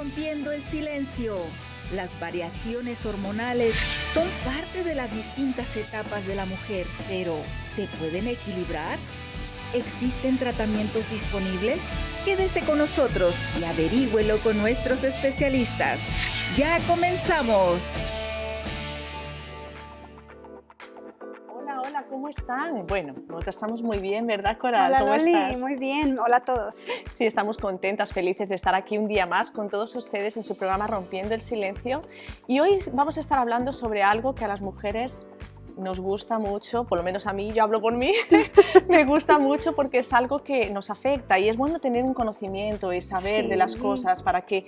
Rompiendo el silencio. Las variaciones hormonales son parte de las distintas etapas de la mujer, pero ¿se pueden equilibrar? ¿Existen tratamientos disponibles? Quédese con nosotros y averígüelo con nuestros especialistas. ¡Ya comenzamos! Hola, ¿cómo están? Bueno, nosotros estamos muy bien, ¿verdad, Coral? Hola, ¿Cómo Loli, estás? muy bien. Hola a todos. Sí, estamos contentas, felices de estar aquí un día más con todos ustedes en su programa Rompiendo el Silencio. Y hoy vamos a estar hablando sobre algo que a las mujeres nos gusta mucho, por lo menos a mí, yo hablo por mí, me gusta mucho porque es algo que nos afecta y es bueno tener un conocimiento y saber de las cosas para que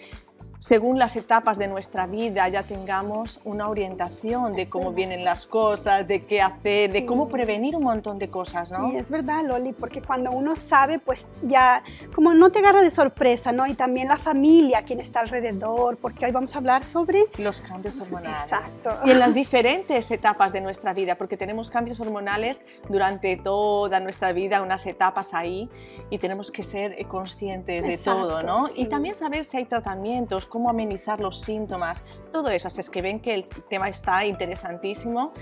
según las etapas de nuestra vida ya tengamos una orientación de cómo vienen las cosas, de qué hacer, de cómo prevenir un montón de cosas, ¿no? Sí, es verdad, Loli, porque cuando uno sabe, pues ya como no te agarra de sorpresa, ¿no? Y también la familia, quien está alrededor, porque hoy vamos a hablar sobre los cambios hormonales. Exacto. Y en las diferentes etapas de nuestra vida, porque tenemos cambios hormonales durante toda nuestra vida, unas etapas ahí, y tenemos que ser conscientes de todo, ¿no? Sí. Y también saber si hay tratamientos, cómo amenizar los síntomas, todo eso. Así es que ven que el tema está interesantísimo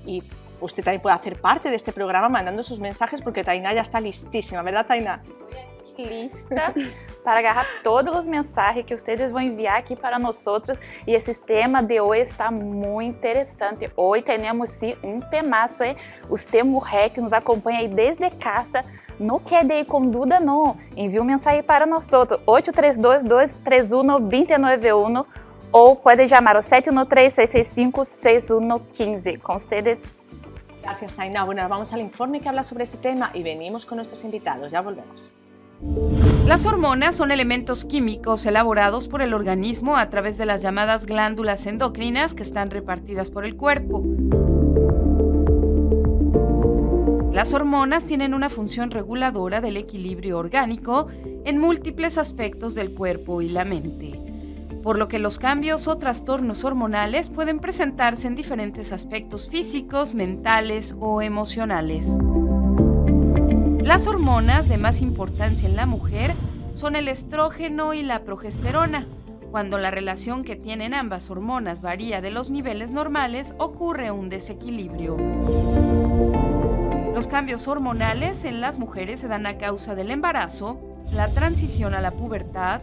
y usted también puede hacer parte de este programa mandando sus mensajes porque Tainá ya está listísima, ¿verdad, Tainá? Lista para agarrar todos os mensagens que vocês vão enviar aqui para nós outros. E esse tema de hoje está muito interessante. Hoje temos sim temaço, hein? Você, mulher que nos acompanha aí desde casa, não quer ir com dúvida, não. Envie mensagem para nós outros, 832-231-2991 ou pode chamar o 713-665-6115. Com vocês. Gracias, Tainá. Bueno, vamos al informe que habla sobre este tema y venimos con nuestros invitados. Ya volvemos. Las hormonas son elementos químicos elaborados por el organismo a través de las llamadas glándulas endocrinas que están repartidas por el cuerpo. Las hormonas tienen una función reguladora del equilibrio orgánico en múltiples aspectos del cuerpo y la mente, por lo que los cambios o trastornos hormonales pueden presentarse en diferentes aspectos físicos, mentales o emocionales. Las hormonas de más importancia en la mujer son el estrógeno y la progesterona. Cuando la relación que tienen ambas hormonas varía de los niveles normales, ocurre un desequilibrio. Los cambios hormonales en las mujeres se dan a causa del embarazo, la transición a la pubertad,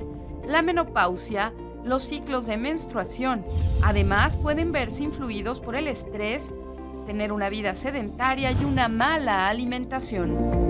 la menopausia, los ciclos de menstruación. Además, pueden verse influidos por el estrés, tener una vida sedentaria y una mala alimentación.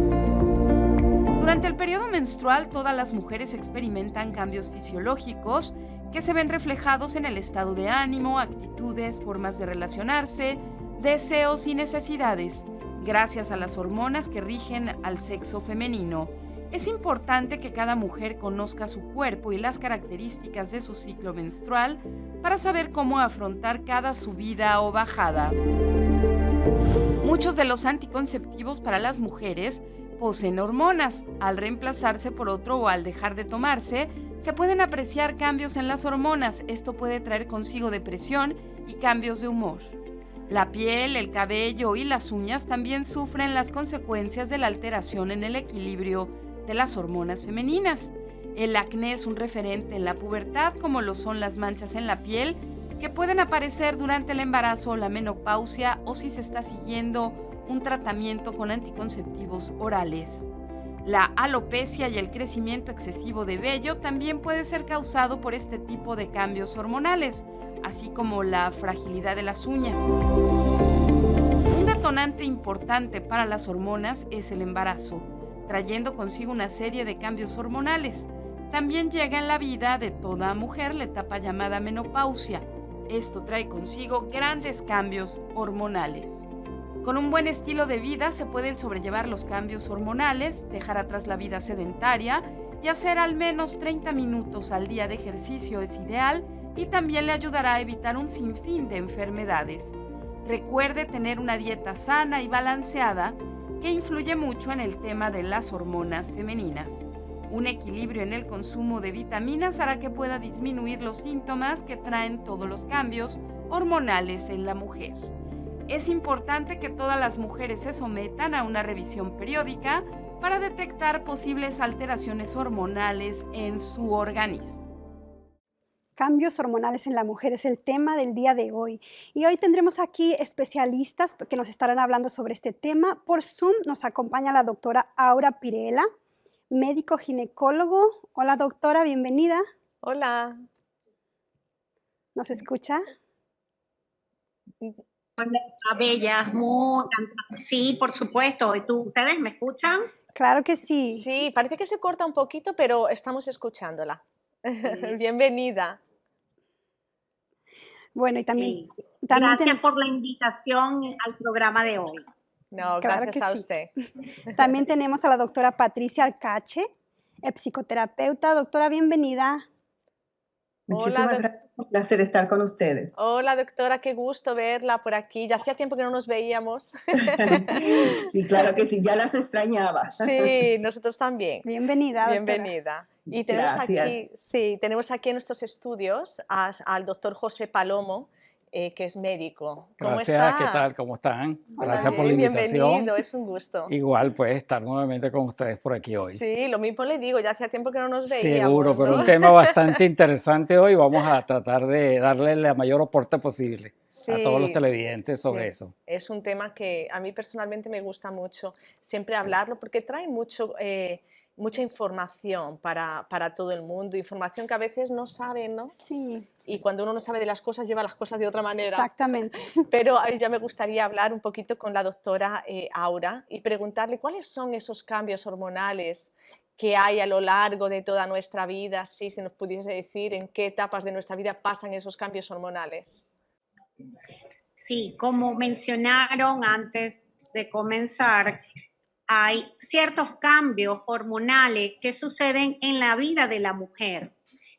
Durante el periodo menstrual, todas las mujeres experimentan cambios fisiológicos que se ven reflejados en el estado de ánimo, actitudes, formas de relacionarse, deseos y necesidades, gracias a las hormonas que rigen al sexo femenino. Es importante que cada mujer conozca su cuerpo y las características de su ciclo menstrual para saber cómo afrontar cada subida o bajada. Muchos de los anticonceptivos para las mujeres poseen hormonas. Al reemplazarse por otro o al dejar de tomarse, se pueden apreciar cambios en las hormonas. Esto puede traer consigo depresión y cambios de humor. La piel, el cabello y las uñas también sufren las consecuencias de la alteración en el equilibrio de las hormonas femeninas. El acné es un referente en la pubertad, como lo son las manchas en la piel, que pueden aparecer durante el embarazo o la menopausia o si se está siguiendo un tratamiento con anticonceptivos orales. La alopecia y el crecimiento excesivo de vello también puede ser causado por este tipo de cambios hormonales, así como la fragilidad de las uñas. Un detonante importante para las hormonas es el embarazo, trayendo consigo una serie de cambios hormonales. También llega en la vida de toda mujer la etapa llamada menopausia. Esto trae consigo grandes cambios hormonales. Con un buen estilo de vida se pueden sobrellevar los cambios hormonales, dejar atrás la vida sedentaria y hacer al menos 30 minutos al día de ejercicio es ideal y también le ayudará a evitar un sinfín de enfermedades. Recuerde tener una dieta sana y balanceada que influye mucho en el tema de las hormonas femeninas. Un equilibrio en el consumo de vitaminas hará que pueda disminuir los síntomas que traen todos los cambios hormonales en la mujer. Es importante que todas las mujeres se sometan a una revisión periódica para detectar posibles alteraciones hormonales en su organismo. Cambios hormonales en la mujer es el tema del día de hoy. Y hoy tendremos aquí especialistas que nos estarán hablando sobre este tema. Por Zoom nos acompaña la doctora Aura Pirela, médico ginecólogo. Hola doctora, bienvenida. Hola. ¿Nos escucha? Hola, Bella, sí, por supuesto. ¿Y ustedes me escuchan? Claro que sí. Sí, parece que se corta un poquito, pero estamos escuchándola. Sí. Bienvenida. Bueno, y Sí. también Gracias por la invitación al programa de hoy. No, Claro gracias que a sí. usted. también tenemos a la doctora Patricia Arcache, psicoterapeuta. Doctora, bienvenida. Muchísimas gracias, un placer estar con ustedes. Hola, doctora, qué gusto verla por aquí. Ya hacía tiempo que no nos veíamos. Sí, claro que sí, ya las extrañaba. Sí, nosotros también. Bienvenida, doctora. Bienvenida. Y tenemos Gracias. aquí, sí, tenemos aquí en nuestros estudios al doctor José Palomo, que es médico. ¿Cómo Gracias, está? ¿qué tal? ¿Cómo están? Hola, Gracias por la Bien, invitación. bienvenido, es un gusto. Igual, pues, estar nuevamente con ustedes por aquí hoy. Sí, lo mismo le digo, ya hacía tiempo que no nos veíamos. Seguro, pero ¿no? un tema bastante interesante hoy. Vamos a tratar de darle la mayor aporte posible a todos los Sí, televidentes sobre sí. eso. Es un tema que a mí personalmente me gusta mucho siempre hablarlo porque trae mucha información para todo el mundo, información que a veces no saben, ¿no? Sí, Y cuando uno no sabe de las cosas, lleva las cosas de otra manera. exactamente. Pero a mí ya me gustaría hablar un poquito con la doctora Aura y preguntarle cuáles son esos cambios hormonales que hay a lo largo de toda nuestra vida, si nos pudiese decir en qué etapas de nuestra vida pasan esos cambios hormonales. Sí, como mencionaron antes de comenzar, hay ciertos cambios hormonales que suceden en la vida de la mujer,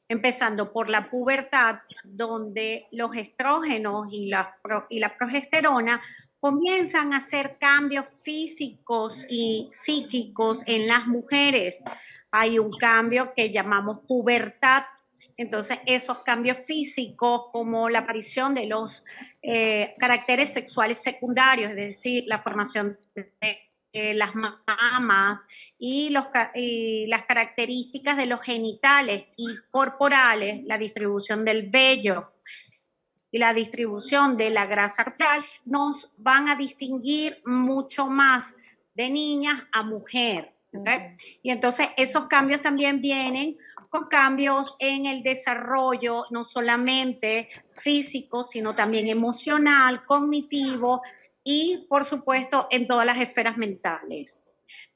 empezando por la pubertad, donde los estrógenos y la progesterona comienzan a hacer cambios físicos y psíquicos en las mujeres. Hay un cambio que llamamos pubertad. Entonces, esos cambios físicos, como la aparición de los caracteres sexuales secundarios, es decir, la formación de las mamas y las características de los genitales y corporales, la distribución del vello y la distribución de la grasa corporal, nos van a distinguir mucho más de niñas a mujer. ¿Okay? Y entonces esos cambios también vienen con cambios en el desarrollo, no solamente físico, sino también emocional, cognitivo y, por supuesto, en todas las esferas mentales.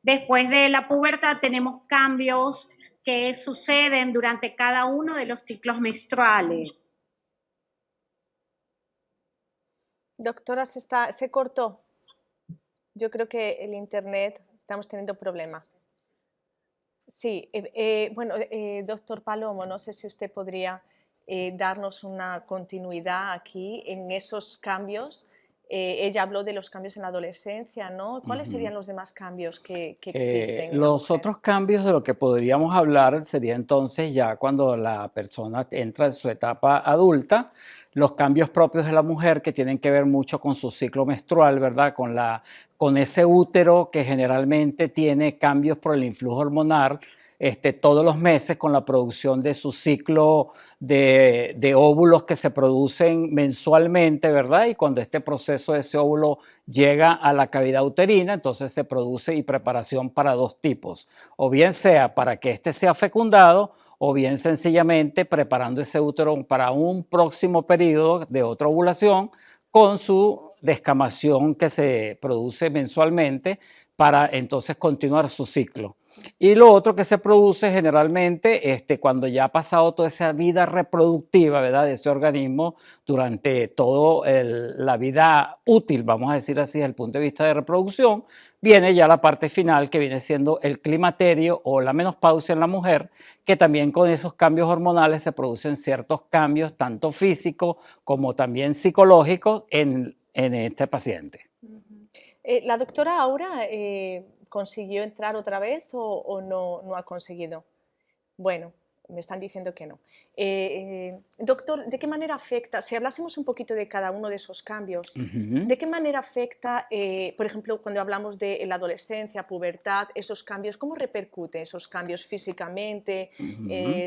Después de la pubertad tenemos cambios que suceden durante cada uno de los ciclos menstruales. Doctora, se cortó. Yo creo que el internet estamos teniendo problemas. Sí, bueno, doctor Palomo, no sé si usted podría darnos una continuidad aquí en esos cambios. Ella habló de los cambios en la adolescencia, ¿no? ¿Cuáles serían los demás cambios que existen? En la Los mujer? otros cambios de lo que podríamos hablar sería entonces ya cuando la persona entra en su etapa adulta, los cambios propios de la mujer que tienen que ver mucho con su ciclo menstrual, ¿verdad? Con ese útero que generalmente tiene cambios por el influjo hormonal todos los meses con la producción de su ciclo de óvulos que se producen mensualmente, ¿verdad? Y cuando este proceso de ese óvulo llega a la cavidad uterina, entonces se produce y preparación para dos tipos, o bien sea para que éste sea fecundado, o bien sencillamente preparando ese útero para un próximo periodo de otra ovulación con su descamación que se produce mensualmente para entonces continuar su ciclo. Y lo otro que se produce generalmente cuando ya ha pasado toda esa vida reproductiva, ¿verdad?, de ese organismo durante toda la vida útil, vamos a decir así, desde el punto de vista de reproducción, viene ya la parte final que viene siendo el climaterio o la menopausia en la mujer, que también con esos cambios hormonales se producen ciertos cambios, tanto físicos como también psicológicos en este paciente. La doctora Aura consiguió entrar otra vez o no ha conseguido. Bueno, me están diciendo que no. Doctor, ¿de qué manera afecta, si hablásemos un poquito de cada uno de esos cambios, ¿de qué manera afecta, por ejemplo, cuando hablamos de la adolescencia, pubertad, esos cambios, cómo repercuten esos cambios físicamente,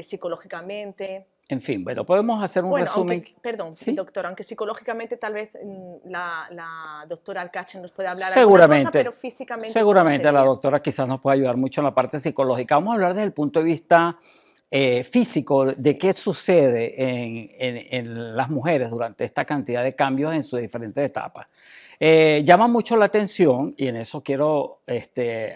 psicológicamente? En fin, bueno, podemos hacer un Bueno, resumen. perdón, ¿Sí? doctora, aunque psicológicamente tal vez la doctora Arcache nos puede hablar algunas cosas, Seguramente, pero físicamente, ¿cómo seguramente la sería? doctora quizás nos pueda ayudar mucho en la parte psicológica. Vamos a hablar desde el punto de vista físico de qué sucede en las mujeres durante esta cantidad de cambios en sus diferentes etapas. Llama mucho la atención, y en eso quiero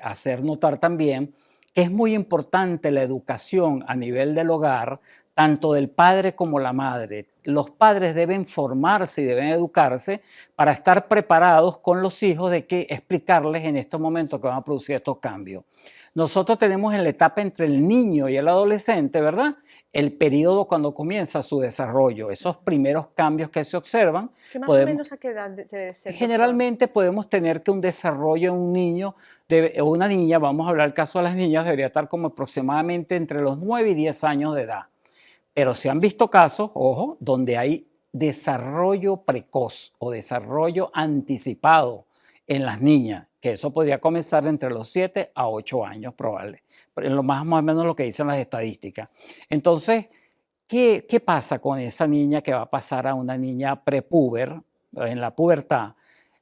hacer notar también, que es muy importante la educación a nivel del hogar, tanto del padre como la madre. Los padres deben formarse y deben educarse para estar preparados con los hijos de que explicarles en estos momentos que van a producir estos cambios. Nosotros tenemos en la etapa entre el niño y el adolescente, ¿verdad? El periodo cuando comienza su desarrollo, esos primeros cambios que se observan. ¿Qué más o menos a qué edad debe ser, doctor? Generalmente podemos tener que un desarrollo en un niño o una niña, vamos a hablar del caso de las niñas, debería estar como aproximadamente entre los 9 y 10 años de edad. Pero se han visto casos, ojo, donde hay desarrollo precoz o desarrollo anticipado en las niñas, que eso podría comenzar entre los 7 a 8 años probable, pero en lo más o menos lo que dicen las estadísticas. Entonces, ¿qué pasa con esa niña que va a pasar a una niña prepúber, en la pubertad?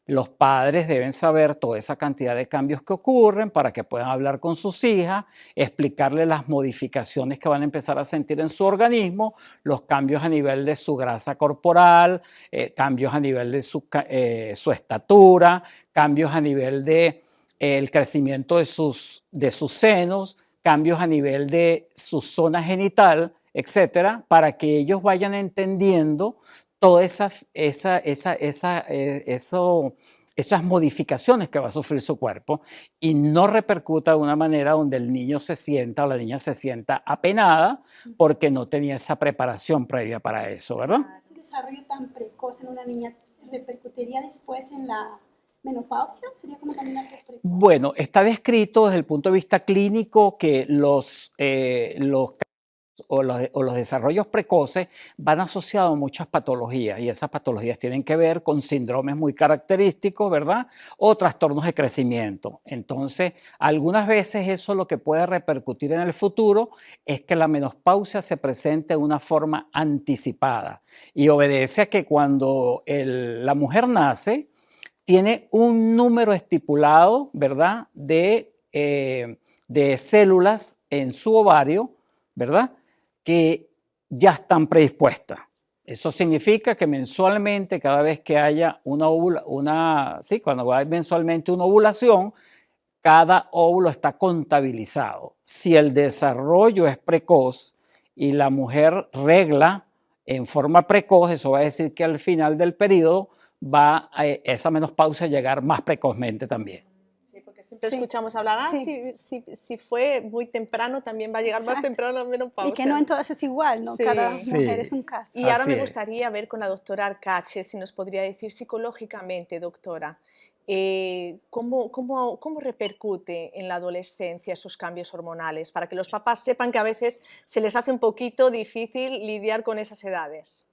Los padres deben saber toda esa cantidad de cambios que ocurren para que puedan hablar con sus hijas, explicarle las modificaciones que van a empezar a sentir en su organismo, los cambios a nivel de su grasa corporal, cambios a nivel de su estatura, cambios a nivel de el crecimiento de sus senos, cambios a nivel de su zona genital, etcétera, para que ellos vayan entendiendo todas esas modificaciones que va a sufrir su cuerpo y no repercuta de una manera donde el niño se sienta o la niña se sienta apenada porque no tenía esa preparación previa para eso, ¿verdad? Ese desarrollo tan precoz en una niña repercutiría después en la menopausia, sería como también algo precoz. Bueno, está descrito desde el punto de vista clínico que los desarrollos precoces van asociados a muchas patologías y esas patologías tienen que ver con síndromes muy característicos, ¿verdad? O trastornos de crecimiento. Entonces, algunas veces eso lo que puede repercutir en el futuro es que la menopausia se presente de una forma anticipada y obedece a que cuando la mujer nace, tiene un número estipulado, ¿verdad? De células en su ovario, ¿verdad? Que ya están predispuestas. Eso significa que mensualmente, cada vez que haya cuando hay mensualmente una ovulación, cada óvulo está contabilizado. Si el desarrollo es precoz y la mujer regla en forma precoz, eso va a decir que al final del periodo va a esa menopausia a llegar más precozmente también. Porque siempre escuchamos hablar, si fue muy temprano, también va a llegar más temprano la menopausia. Y que no entonces es igual, ¿no? Sí. Cada mujer es un caso. Y ahora me gustaría ver con la doctora Arcache, si nos podría decir psicológicamente, doctora, ¿cómo repercute en la adolescencia esos cambios hormonales? Para que los papás sepan que a veces se les hace un poquito difícil lidiar con esas edades.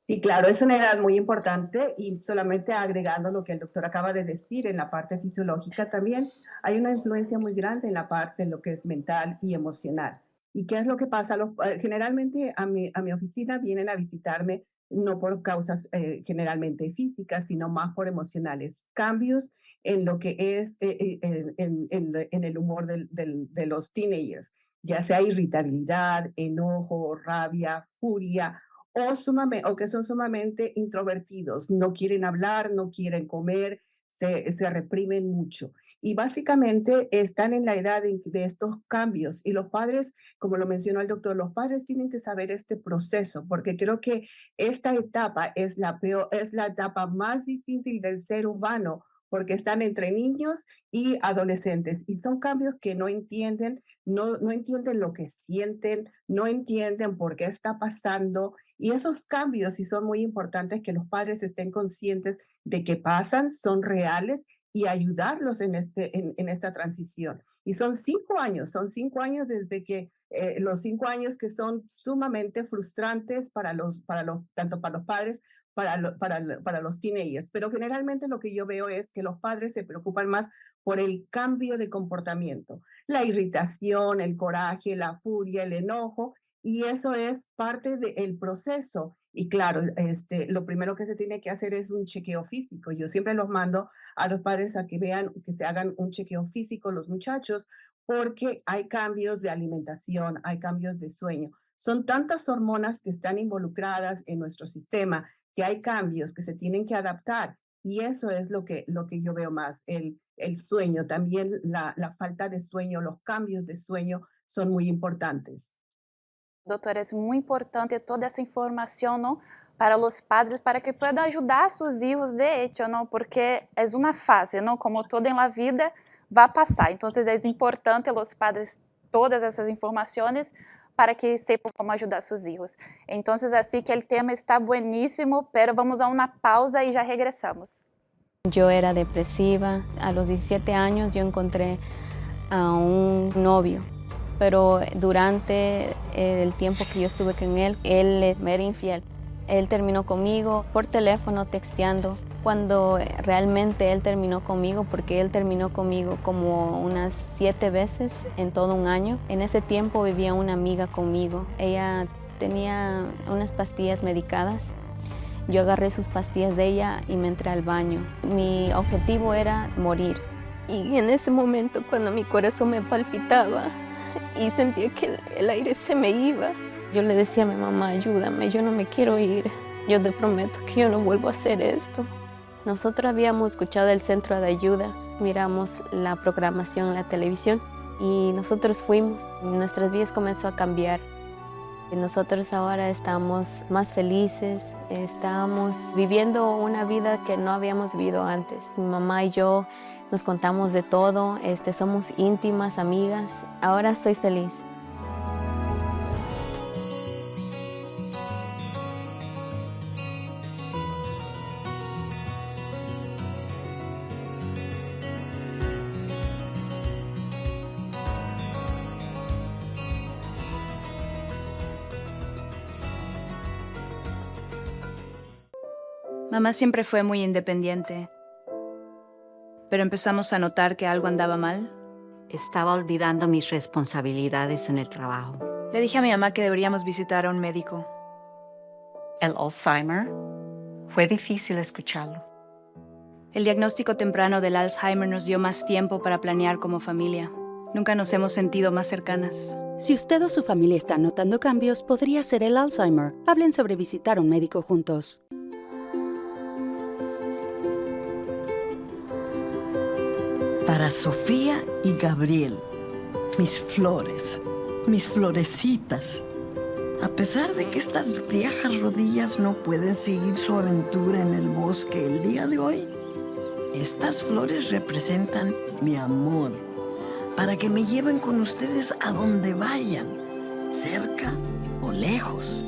Sí, claro, es una edad muy importante y solamente agregando lo que el doctor acaba de decir en la parte fisiológica, también hay una influencia muy grande en la parte en lo que es mental y emocional. ¿Y qué es lo que pasa? Generalmente a mi oficina vienen a visitarme no por causas generalmente físicas, sino más por emocionales. Cambios en lo que es en el humor de los teenagers, ya sea irritabilidad, enojo, rabia, furia, o que son sumamente introvertidos, no quieren hablar, no quieren comer, se reprimen mucho. Y básicamente están en la edad de estos cambios. Y los padres, como lo mencionó el doctor, los padres tienen que saber este proceso, porque creo que esta etapa es la etapa más difícil del ser humano, porque están entre niños y adolescentes. Y son cambios que no entienden, no entienden lo que sienten, no entienden por qué está pasando. Y esos cambios sí son muy importantes, que los padres estén conscientes de que pasan, son reales y ayudarlos en esta transición. Y son 5 años desde que los 5 años que son sumamente frustrantes tanto para los padres, para los teenagers. Pero generalmente lo que yo veo es que los padres se preocupan más por el cambio de comportamiento, la irritación, el coraje, la furia, el enojo, Y eso es parte del proceso. Y claro, lo primero que se tiene que hacer es un chequeo físico. Yo siempre los mando a los padres a que vean, que se hagan un chequeo físico los muchachos, porque hay cambios de alimentación, hay cambios de sueño. Son tantas hormonas que están involucradas en nuestro sistema que hay cambios que se tienen que adaptar. Y eso es lo que yo veo más, el sueño, también la falta de sueño, los cambios de sueño son muy importantes. Doutora, é muito importante toda essa informação, não, para os padres, para que possam ajudar a seus filhos, de hecho, não, porque é uma fase, não, como toda na vida, vai passar. Então, é importante os padres todas essas informações para que sepan como ajudar seus filhos. Então, assim que o tema está buenísimo, pero vamos a uma pausa e já regressamos. Yo era depresiva. A los 17 años yo encontré a un novio, pero durante el tiempo que yo estuve con él me era infiel. Él terminó conmigo por teléfono, texteando, cuando realmente él terminó conmigo, porque él terminó conmigo como unas 7 veces en todo un año. En ese tiempo vivía una amiga conmigo. Ella tenía unas pastillas medicadas. Yo agarré sus pastillas de ella y me entré al baño. Mi objetivo era morir. Y en ese momento, cuando mi corazón me palpitaba y sentía que el aire se me iba, yo le decía a mi mamá, ayúdame, yo no me quiero ir. Yo te prometo que yo no vuelvo a hacer esto. Nosotros habíamos escuchado el centro de ayuda, miramos la programación en la televisión y nosotros fuimos. Nuestras vidas comenzó a cambiar. Y nosotros ahora estamos más felices, estamos viviendo una vida que no habíamos vivido antes. Mi mamá y yo nos contamos de todo, somos íntimas, amigas. Ahora soy feliz. Mamá siempre fue muy independiente, pero empezamos a notar que algo andaba mal. Estaba olvidando mis responsabilidades en el trabajo. Le dije a mi mamá que deberíamos visitar a un médico. El Alzheimer, fue difícil escucharlo. El diagnóstico temprano del Alzheimer nos dio más tiempo para planear como familia. Nunca nos hemos sentido más cercanas. Si usted o su familia están notando cambios, podría ser el Alzheimer. Hablen sobre visitar a un médico juntos. Para Sofía y Gabriel, mis flores, mis florecitas. A pesar de que estas viejas rodillas no pueden seguir su aventura en el bosque el día de hoy, estas flores representan mi amor, para que me lleven con ustedes a donde vayan, cerca o lejos.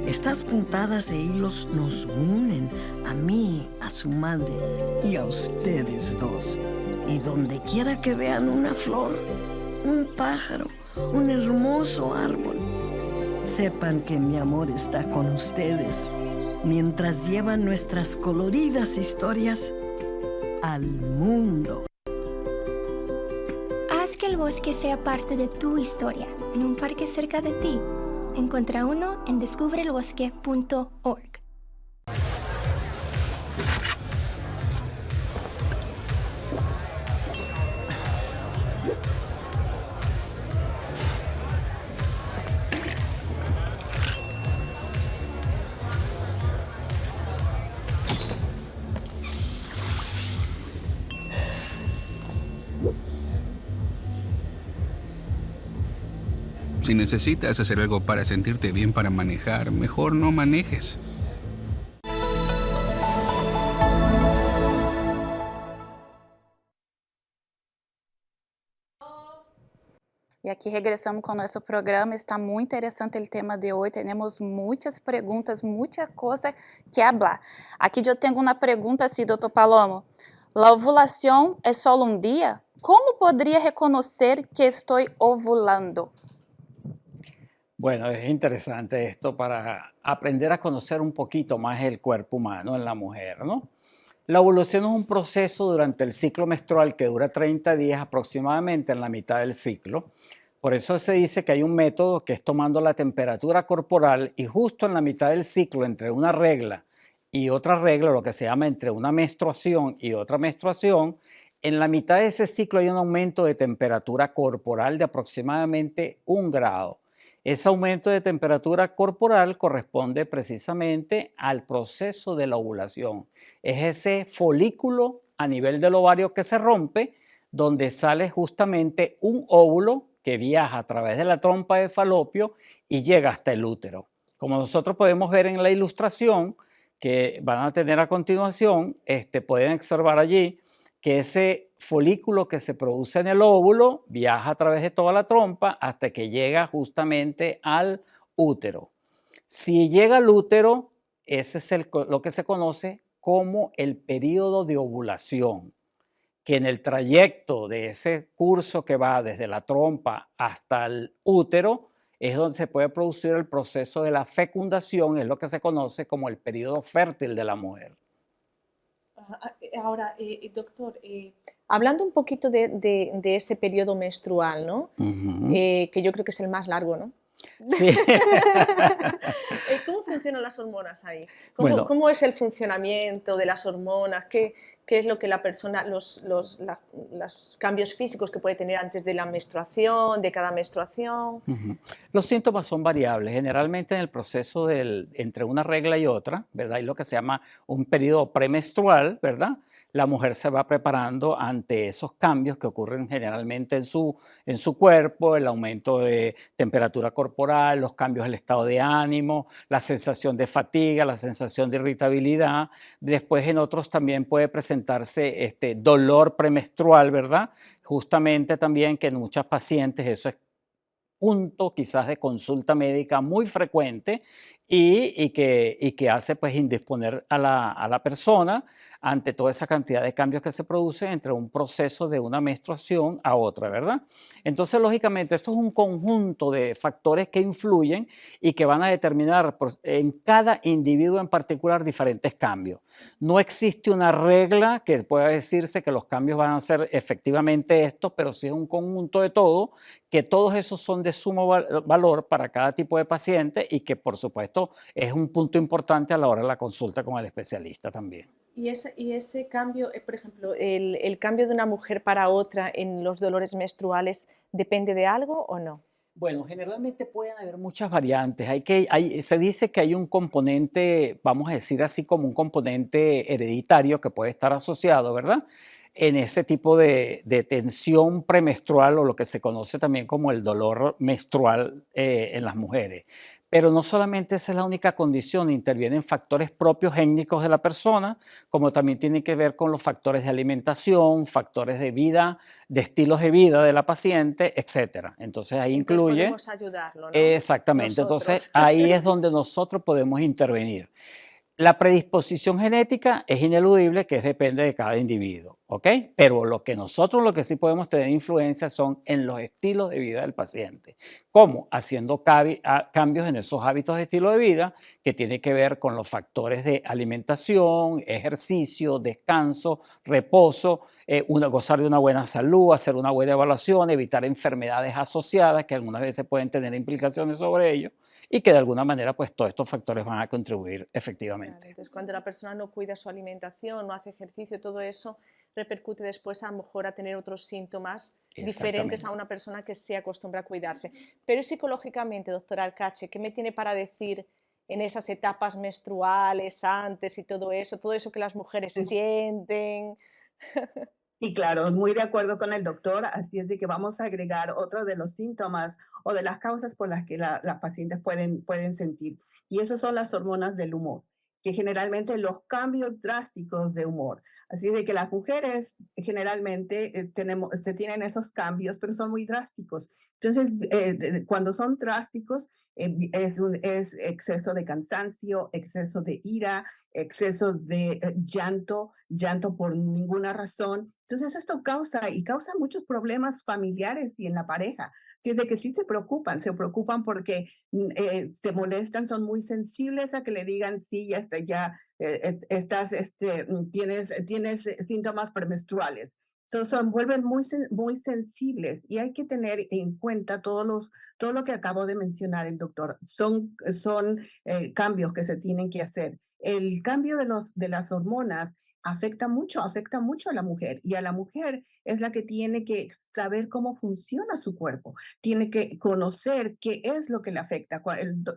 Estas puntadas de hilos nos unen, a mí, a su madre y a ustedes dos. Y donde quiera que vean una flor, un pájaro, un hermoso árbol, sepan que mi amor está con ustedes mientras llevan nuestras coloridas historias al mundo. Haz que el bosque sea parte de tu historia en un parque cerca de ti. Encuentra uno en descubrelbosque.org. Si necesitas hacer algo para sentirte bien para manejar, mejor no manejes. E aqui regressamos com o nosso programa. Está muito interessante o tema de hoje. Temos muitas perguntas, muita coisa que falar. Aqui eu tenho uma pergunta assim, doutor Palomo. A ovulação é só um dia? Como poderia reconhecer que estou ovulando? Bueno, es interesante esto para aprender a conocer un poquito más el cuerpo humano en la mujer, ¿no? La ovulación es un proceso durante el ciclo menstrual que dura 30 días aproximadamente en la mitad del ciclo, Por eso se dice que hay un método que es tomando la temperatura corporal y justo en la mitad del ciclo, entre una regla y otra regla, lo que se llama entre una menstruación y otra menstruación, en la mitad de ese ciclo hay un aumento de temperatura corporal de aproximadamente 1 grado. Ese aumento de temperatura corporal corresponde precisamente al proceso de la ovulación. Es ese folículo a nivel del ovario que se rompe, donde sale justamente un óvulo que viaja a través de la trompa de falopio y llega hasta el útero. Como nosotros podemos ver en la ilustración que van a tener a continuación, pueden observar allí que ese folículo que se produce en el óvulo viaja a través de toda la trompa hasta que llega justamente al útero. Si llega al útero, ese es lo que se conoce como el periodo de ovulación, que en el trayecto de ese curso que va desde la trompa hasta el útero es donde se puede producir el proceso de la fecundación, es lo que se conoce como el periodo fértil de la mujer. Ahora, doctor, hablando un poquito de ese periodo menstrual, ¿no? Que yo creo que es el más largo, ¿no? Sí. ¿Cómo funcionan las hormonas ahí? Bueno. ¿Cómo es el funcionamiento de las hormonas? ¿Qué es lo que la persona, los cambios físicos que puede tener antes de la menstruación, de cada menstruación? Los síntomas son variables. Generalmente en el proceso entre una regla y otra, ¿verdad? Hay lo que se llama un periodo premenstrual, ¿verdad? La mujer se va preparando ante esos cambios que ocurren generalmente en su cuerpo, el aumento de temperatura corporal, los cambios del estado de ánimo, la sensación de fatiga, la sensación de irritabilidad. Después en otros también puede presentarse dolor premenstrual, ¿verdad? Justamente también que en muchas pacientes eso es punto quizás de consulta médica muy frecuente y que hace pues indisponer a la persona ante toda esa cantidad de cambios que se producen entre un proceso de una menstruación a otra, ¿verdad? Entonces, lógicamente, esto es un conjunto de factores que influyen y que van a determinar en cada individuo en particular diferentes cambios. No existe una regla que pueda decirse que los cambios van a ser efectivamente estos, pero sí es un conjunto de todo, que todos esos son de sumo valor para cada tipo de paciente y que, por supuesto, es un punto importante a la hora de la consulta con el especialista también. Y ese cambio, por ejemplo, el cambio de una mujer para otra en los dolores menstruales, ¿depende de algo o no? Bueno, generalmente pueden haber muchas variantes. Se dice que hay un componente, vamos a decir así, como un componente hereditario que puede estar asociado, ¿verdad? En ese tipo de tensión premenstrual o lo que se conoce también como el dolor menstrual en las mujeres. Pero no solamente esa es la única condición, intervienen factores propios étnicos de la persona, como también tiene que ver con los factores de alimentación, factores de vida, de estilos de vida de la paciente, etcétera. Entonces ahí incluye... Podemos ayudarlo, ¿no? Exactamente, Nosotros. Entonces ahí es donde nosotros podemos intervenir. La predisposición genética es ineludible, que depende de cada individuo, ¿ok? Pero lo que sí podemos tener influencia son en los estilos de vida del paciente. ¿Cómo? Haciendo cambios en esos hábitos de estilo de vida que tiene que ver con los factores de alimentación, ejercicio, descanso, reposo, gozar de una buena salud, hacer una buena evaluación, evitar enfermedades asociadas que algunas veces pueden tener implicaciones sobre ello, y que de alguna manera pues todos estos factores van a contribuir efectivamente. Claro, entonces cuando la persona no cuida su alimentación, no hace ejercicio, todo eso repercute después a lo mejor a tener otros síntomas diferentes a una persona que se acostumbra a cuidarse. Pero psicológicamente, doctora Alcache, ¿qué me tiene para decir en esas etapas menstruales, antes y todo eso que las mujeres sienten? Y claro, muy de acuerdo con el doctor, así es de que vamos a agregar otro de los síntomas o de las causas por las que las pacientes pueden sentir. Y esos son las hormonas del humor, que generalmente los cambios drásticos de humor. Así es de que las mujeres generalmente tienen esos cambios, pero son muy drásticos. Entonces, cuando son drásticos, es exceso de cansancio, exceso de ira, exceso de llanto por ninguna razón. Entonces esto causa muchos problemas familiares y en la pareja. Así es de que sí se preocupan porque se molestan, son muy sensibles a que le digan, sí, tienes síntomas premenstruales. Vuelven muy sensibles y hay que tener en cuenta todo lo que acabo de mencionar el doctor. Son cambios que se tienen que hacer. El cambio de las hormonas afecta mucho a la mujer, y a la mujer es la que tiene que saber cómo funciona su cuerpo, tiene que conocer qué es lo que le afecta.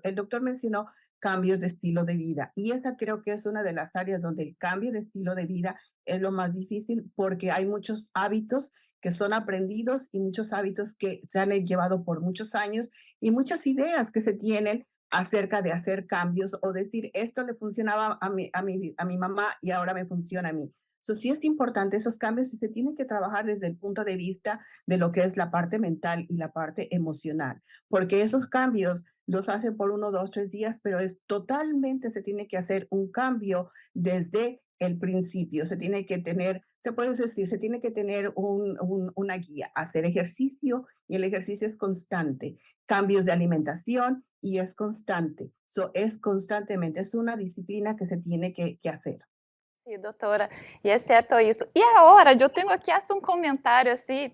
El doctor mencionó cambios de estilo de vida, y esa creo que es una de las áreas donde el cambio de estilo de vida es lo más difícil, porque hay muchos hábitos que son aprendidos y muchos hábitos que se han llevado por muchos años, y muchas ideas que se tienen acerca de hacer cambios o decir, esto le funcionaba a mi mamá y ahora me funciona a mí. Sí es importante esos cambios, y se tiene que trabajar desde el punto de vista de lo que es la parte mental y la parte emocional, porque esos cambios los hacen por 1, 2, 3 días, pero totalmente se tiene que hacer un cambio desde el principio. Se tiene que tener, se tiene que tener una guía, hacer ejercicio, y el ejercicio es constante, cambios de alimentación, y es constante. Es constantemente, es una disciplina que se tiene que hacer. Sim, doutora, e é certo isso. E agora, eu tenho aqui hasta um comentário assim,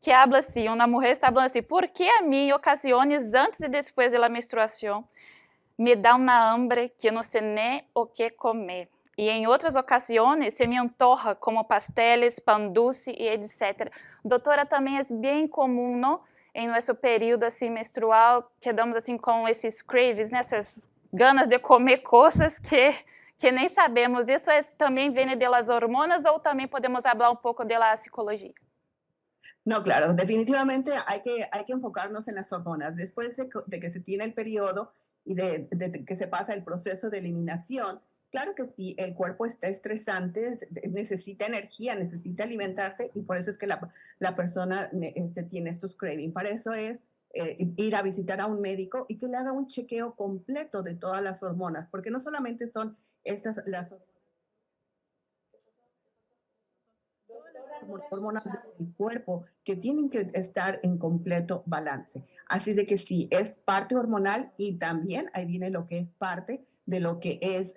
que habla assim, uma mulher está falando assim, por que a mim, em ocasiões antes e depois da menstruação, me dá uma hambre que eu não sei nem o que comer? E em outras ocasiões se me antoja como pasteles, pan dulce e etc. Doutora, também é bem comum, não? Em nosso período assim menstrual, quedamos assim com esses cravings, né? Essas ganas de comer coisas que nem sabemos. Isso também vem das hormonas, ou também podemos falar um pouco da psicologia? No, claro, definitivamente hay que enfocarnos en las hormonas. Después de que se tiene el periodo y de que se pasa el proceso de eliminación, claro que sí, el cuerpo está estresante, necesita energía, necesita alimentarse, y por eso es que la persona tiene estos cravings. Para eso es ir a visitar a un médico y que le haga un chequeo completo de todas las hormonas, porque no solamente son las hormonas del cuerpo que tienen que estar en completo balance. Así de que sí, es parte hormonal, y también ahí viene lo que es parte de lo que es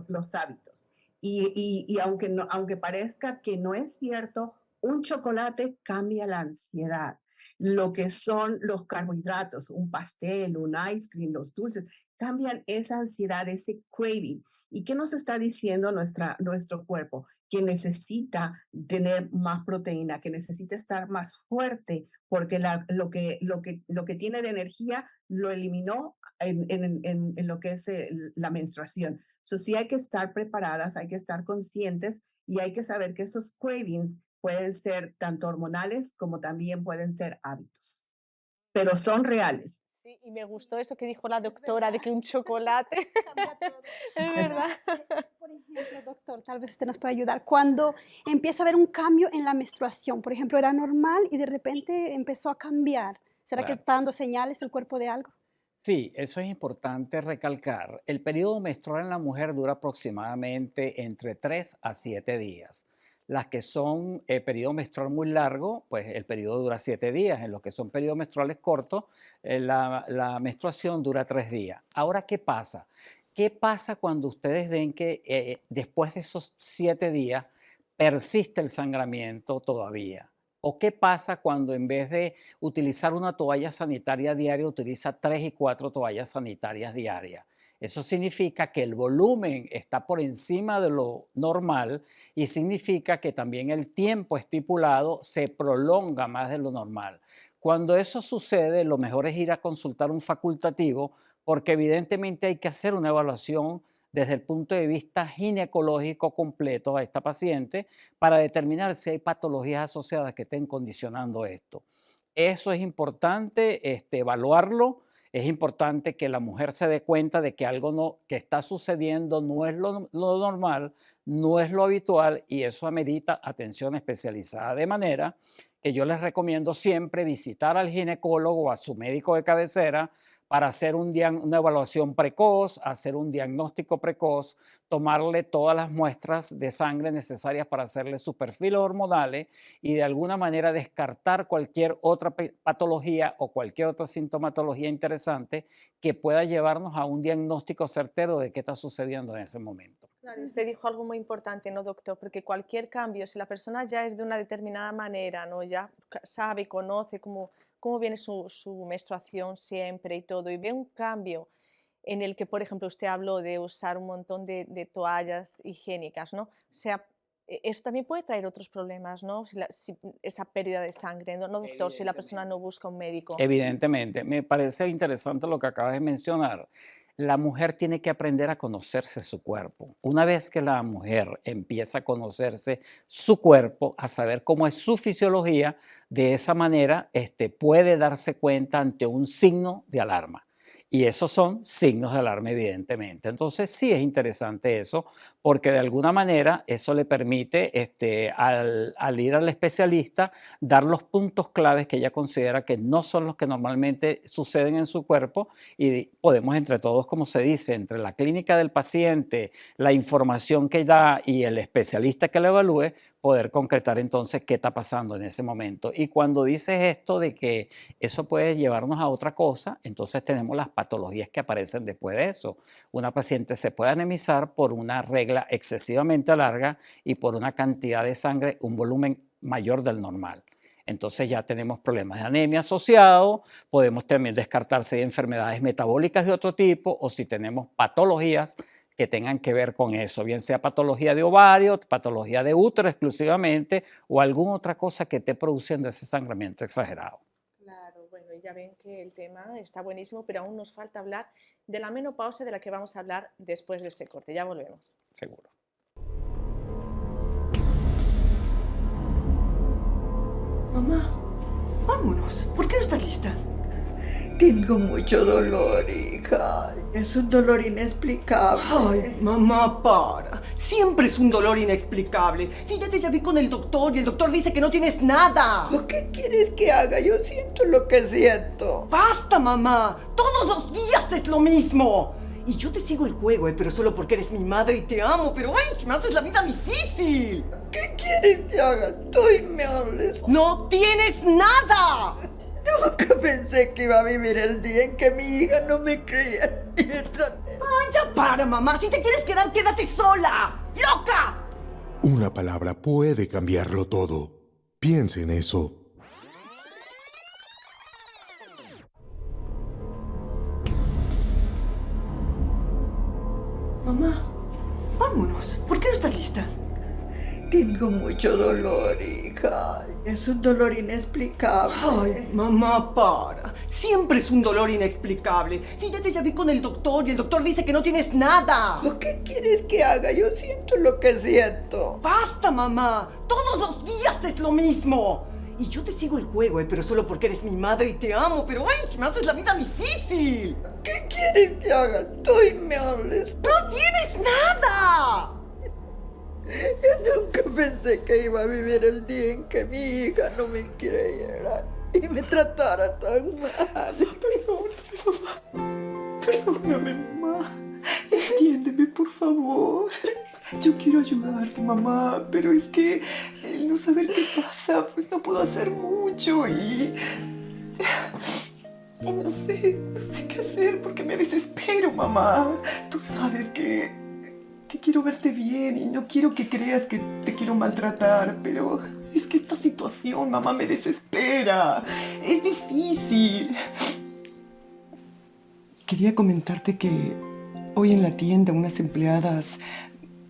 los hábitos. Y aunque parezca que no es cierto, un chocolate cambia la ansiedad. Lo que son los carbohidratos, un pastel, un ice cream, los dulces, cambian esa ansiedad, ese craving. ¿Y qué nos está diciendo nuestro cuerpo? Que necesita tener más proteína, que necesita estar más fuerte, porque lo que tiene de energía lo eliminó en lo que es la menstruación. Sí hay que estar preparadas, hay que estar conscientes, y hay que saber que esos cravings pueden ser tanto hormonales como también pueden ser hábitos, pero son reales. Sí, y me gustó eso que dijo la doctora, de que un chocolate es verdad. Por ejemplo, doctor, tal vez usted nos puede ayudar. Cuando empieza a haber un cambio en la menstruación, por ejemplo, era normal y de repente empezó a cambiar, ¿será que está dando señales el cuerpo de algo? Sí, eso es importante recalcar. El periodo menstrual en la mujer dura aproximadamente entre 3 a 7 días. Las que son periodo menstrual muy largo, pues el periodo dura 7 días. En los que son periodos menstruales cortos, la menstruación dura 3 días. Ahora, ¿qué pasa? ¿Qué pasa cuando ustedes ven que después de esos 7 días persiste el sangramiento todavía? ¿O qué pasa cuando en vez de utilizar una toalla sanitaria diaria, utiliza 3 y 4 toallas sanitarias diarias? Eso significa que el volumen está por encima de lo normal, y significa que también el tiempo estipulado se prolonga más de lo normal. Cuando eso sucede, lo mejor es ir a consultar un facultativo, porque evidentemente hay que hacer una evaluación desde el punto de vista ginecológico completo a esta paciente para determinar si hay patologías asociadas que estén condicionando esto. Eso es importante evaluarlo. Es importante que la mujer se dé cuenta de que algo que está sucediendo no es lo normal, no es lo habitual, y eso amerita atención especializada. De manera que yo les recomiendo siempre visitar al ginecólogo o a su médico de cabecera para hacer una evaluación precoz, hacer un diagnóstico precoz, tomarle todas las muestras de sangre necesarias para hacerle sus perfiles hormonales, y de alguna manera descartar cualquier otra patología o cualquier otra sintomatología interesante que pueda llevarnos a un diagnóstico certero de qué está sucediendo en ese momento. Claro, usted dijo algo muy importante, ¿no, doctor? Porque cualquier cambio, si la persona ya es de una determinada manera, ¿no? Ya sabe, conoce cómo viene su menstruación siempre y todo, y ve un cambio en el que, por ejemplo, usted habló de usar un montón de toallas higiénicas, ¿no? O sea, eso también puede traer otros problemas, ¿no? Si esa pérdida de sangre, ¿no, doctor? Si la persona no busca un médico. Evidentemente, me parece interesante lo que acabas de mencionar. La mujer tiene que aprender a conocerse su cuerpo. Una vez que la mujer empieza a conocerse su cuerpo, a saber cómo es su fisiología, de esa manera puede darse cuenta ante un signo de alarma. Y esos son signos de alarma, evidentemente. Entonces sí es interesante eso, porque de alguna manera eso le permite al ir al especialista dar los puntos claves que ella considera que no son los que normalmente suceden en su cuerpo, y podemos entre todos, como se dice, entre la clínica del paciente, la información que da y el especialista que lo evalúe, poder concretar entonces qué está pasando en ese momento. Y cuando dices esto de que eso puede llevarnos a otra cosa, entonces tenemos las patologías que aparecen después de eso. Una paciente se puede anemizar por una regla excesivamente larga y por una cantidad de sangre, un volumen mayor del normal. Entonces ya tenemos problemas de anemia asociados, podemos también descartarse de enfermedades metabólicas de otro tipo, o si tenemos patologías que tengan que ver con eso, bien sea patología de ovario, patología de útero exclusivamente, o alguna otra cosa que esté produciendo ese sangramiento exagerado. Claro, bueno, ya ven que el tema está buenísimo, pero aún nos falta hablar de la menopausia, de la que vamos a hablar después de este corte. Ya volvemos. Seguro. Mamá, vámonos. ¿Por qué no estás lista? Tengo mucho dolor, hija. Es un dolor inexplicable. Ay, mamá, para. Siempre es un dolor inexplicable. Si ya te llamé con el doctor y el doctor dice que no tienes nada. ¿Qué quieres que haga? Yo siento lo que siento. ¡Basta, mamá! Todos los días es lo mismo. Y yo te sigo el juego, pero solo porque eres mi madre y te amo. Pero ¡ay, que me haces la vida difícil! ¿Qué quieres que haga? Estoy mal. ¡No tienes nada! Nunca pensé que iba a vivir el día en que mi hija no me creía y me traté. ¡Ay, ya para, mamá! Si te quieres quedar, quédate sola. ¡Loca! Una palabra puede cambiarlo todo. Piense en eso. Mamá, vámonos. ¿Por qué no estás lista? Tengo mucho dolor, hija. Es un dolor inexplicable. Ay, mamá, para. Siempre es un dolor inexplicable. Si ya te llamé con el doctor y el doctor dice que no tienes nada. ¿Qué quieres que haga? Yo siento lo que siento. ¡Basta, mamá! Todos los días es lo mismo. Y yo te sigo el juego, pero solo porque eres mi madre y te amo. Pero ¡ay, que me haces la vida difícil! ¿Qué quieres que haga? Estoy mal. ¡No tienes nada! Yo nunca pensé que iba a vivir el día en que mi hija no me creyera y me tratara tan mal. Perdóname, mamá. Entiéndeme, por favor. Yo quiero ayudarte, mamá, pero es que el no saber qué pasa, pues no puedo hacer mucho y no sé qué hacer porque me desespero, mamá. Tú sabes que quiero verte bien y no quiero que creas que te quiero maltratar, pero es que esta situación, mamá, me desespera. Es difícil. Quería comentarte que hoy en la tienda unas empleadas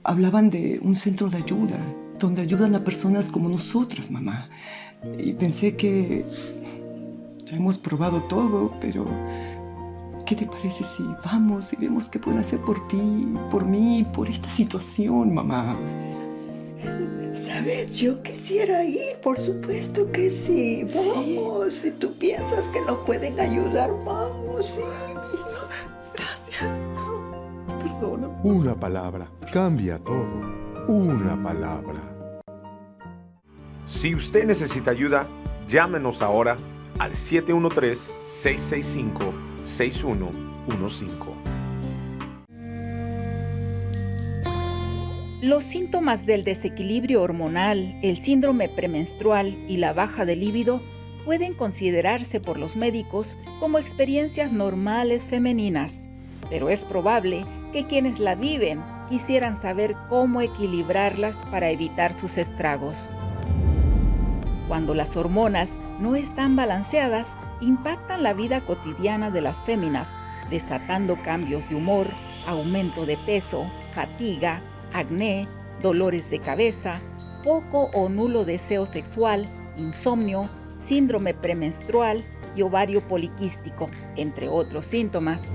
hablaban de un centro de ayuda, donde ayudan a personas como nosotras, mamá. Y pensé que ya hemos probado todo, pero ¿qué te parece si vamos y vemos qué pueden hacer por ti, por mí, por esta situación, mamá? ¿Sabes? Yo quisiera ir, por supuesto que sí. Vamos, si tú piensas que nos pueden ayudar, vamos, sí. Gracias. Perdona. Una palabra cambia todo. Una palabra. Si usted necesita ayuda, llámenos ahora al 713-665-6115. Los síntomas del desequilibrio hormonal, el síndrome premenstrual y la baja de líbido pueden considerarse por los médicos como experiencias normales femeninas, pero es probable que quienes la viven quisieran saber cómo equilibrarlas para evitar sus estragos. Cuando las hormonas no están balanceadas, impactan la vida cotidiana de las féminas, desatando cambios de humor, aumento de peso, fatiga, acné, dolores de cabeza, poco o nulo deseo sexual, insomnio, síndrome premenstrual y ovario poliquístico, entre otros síntomas.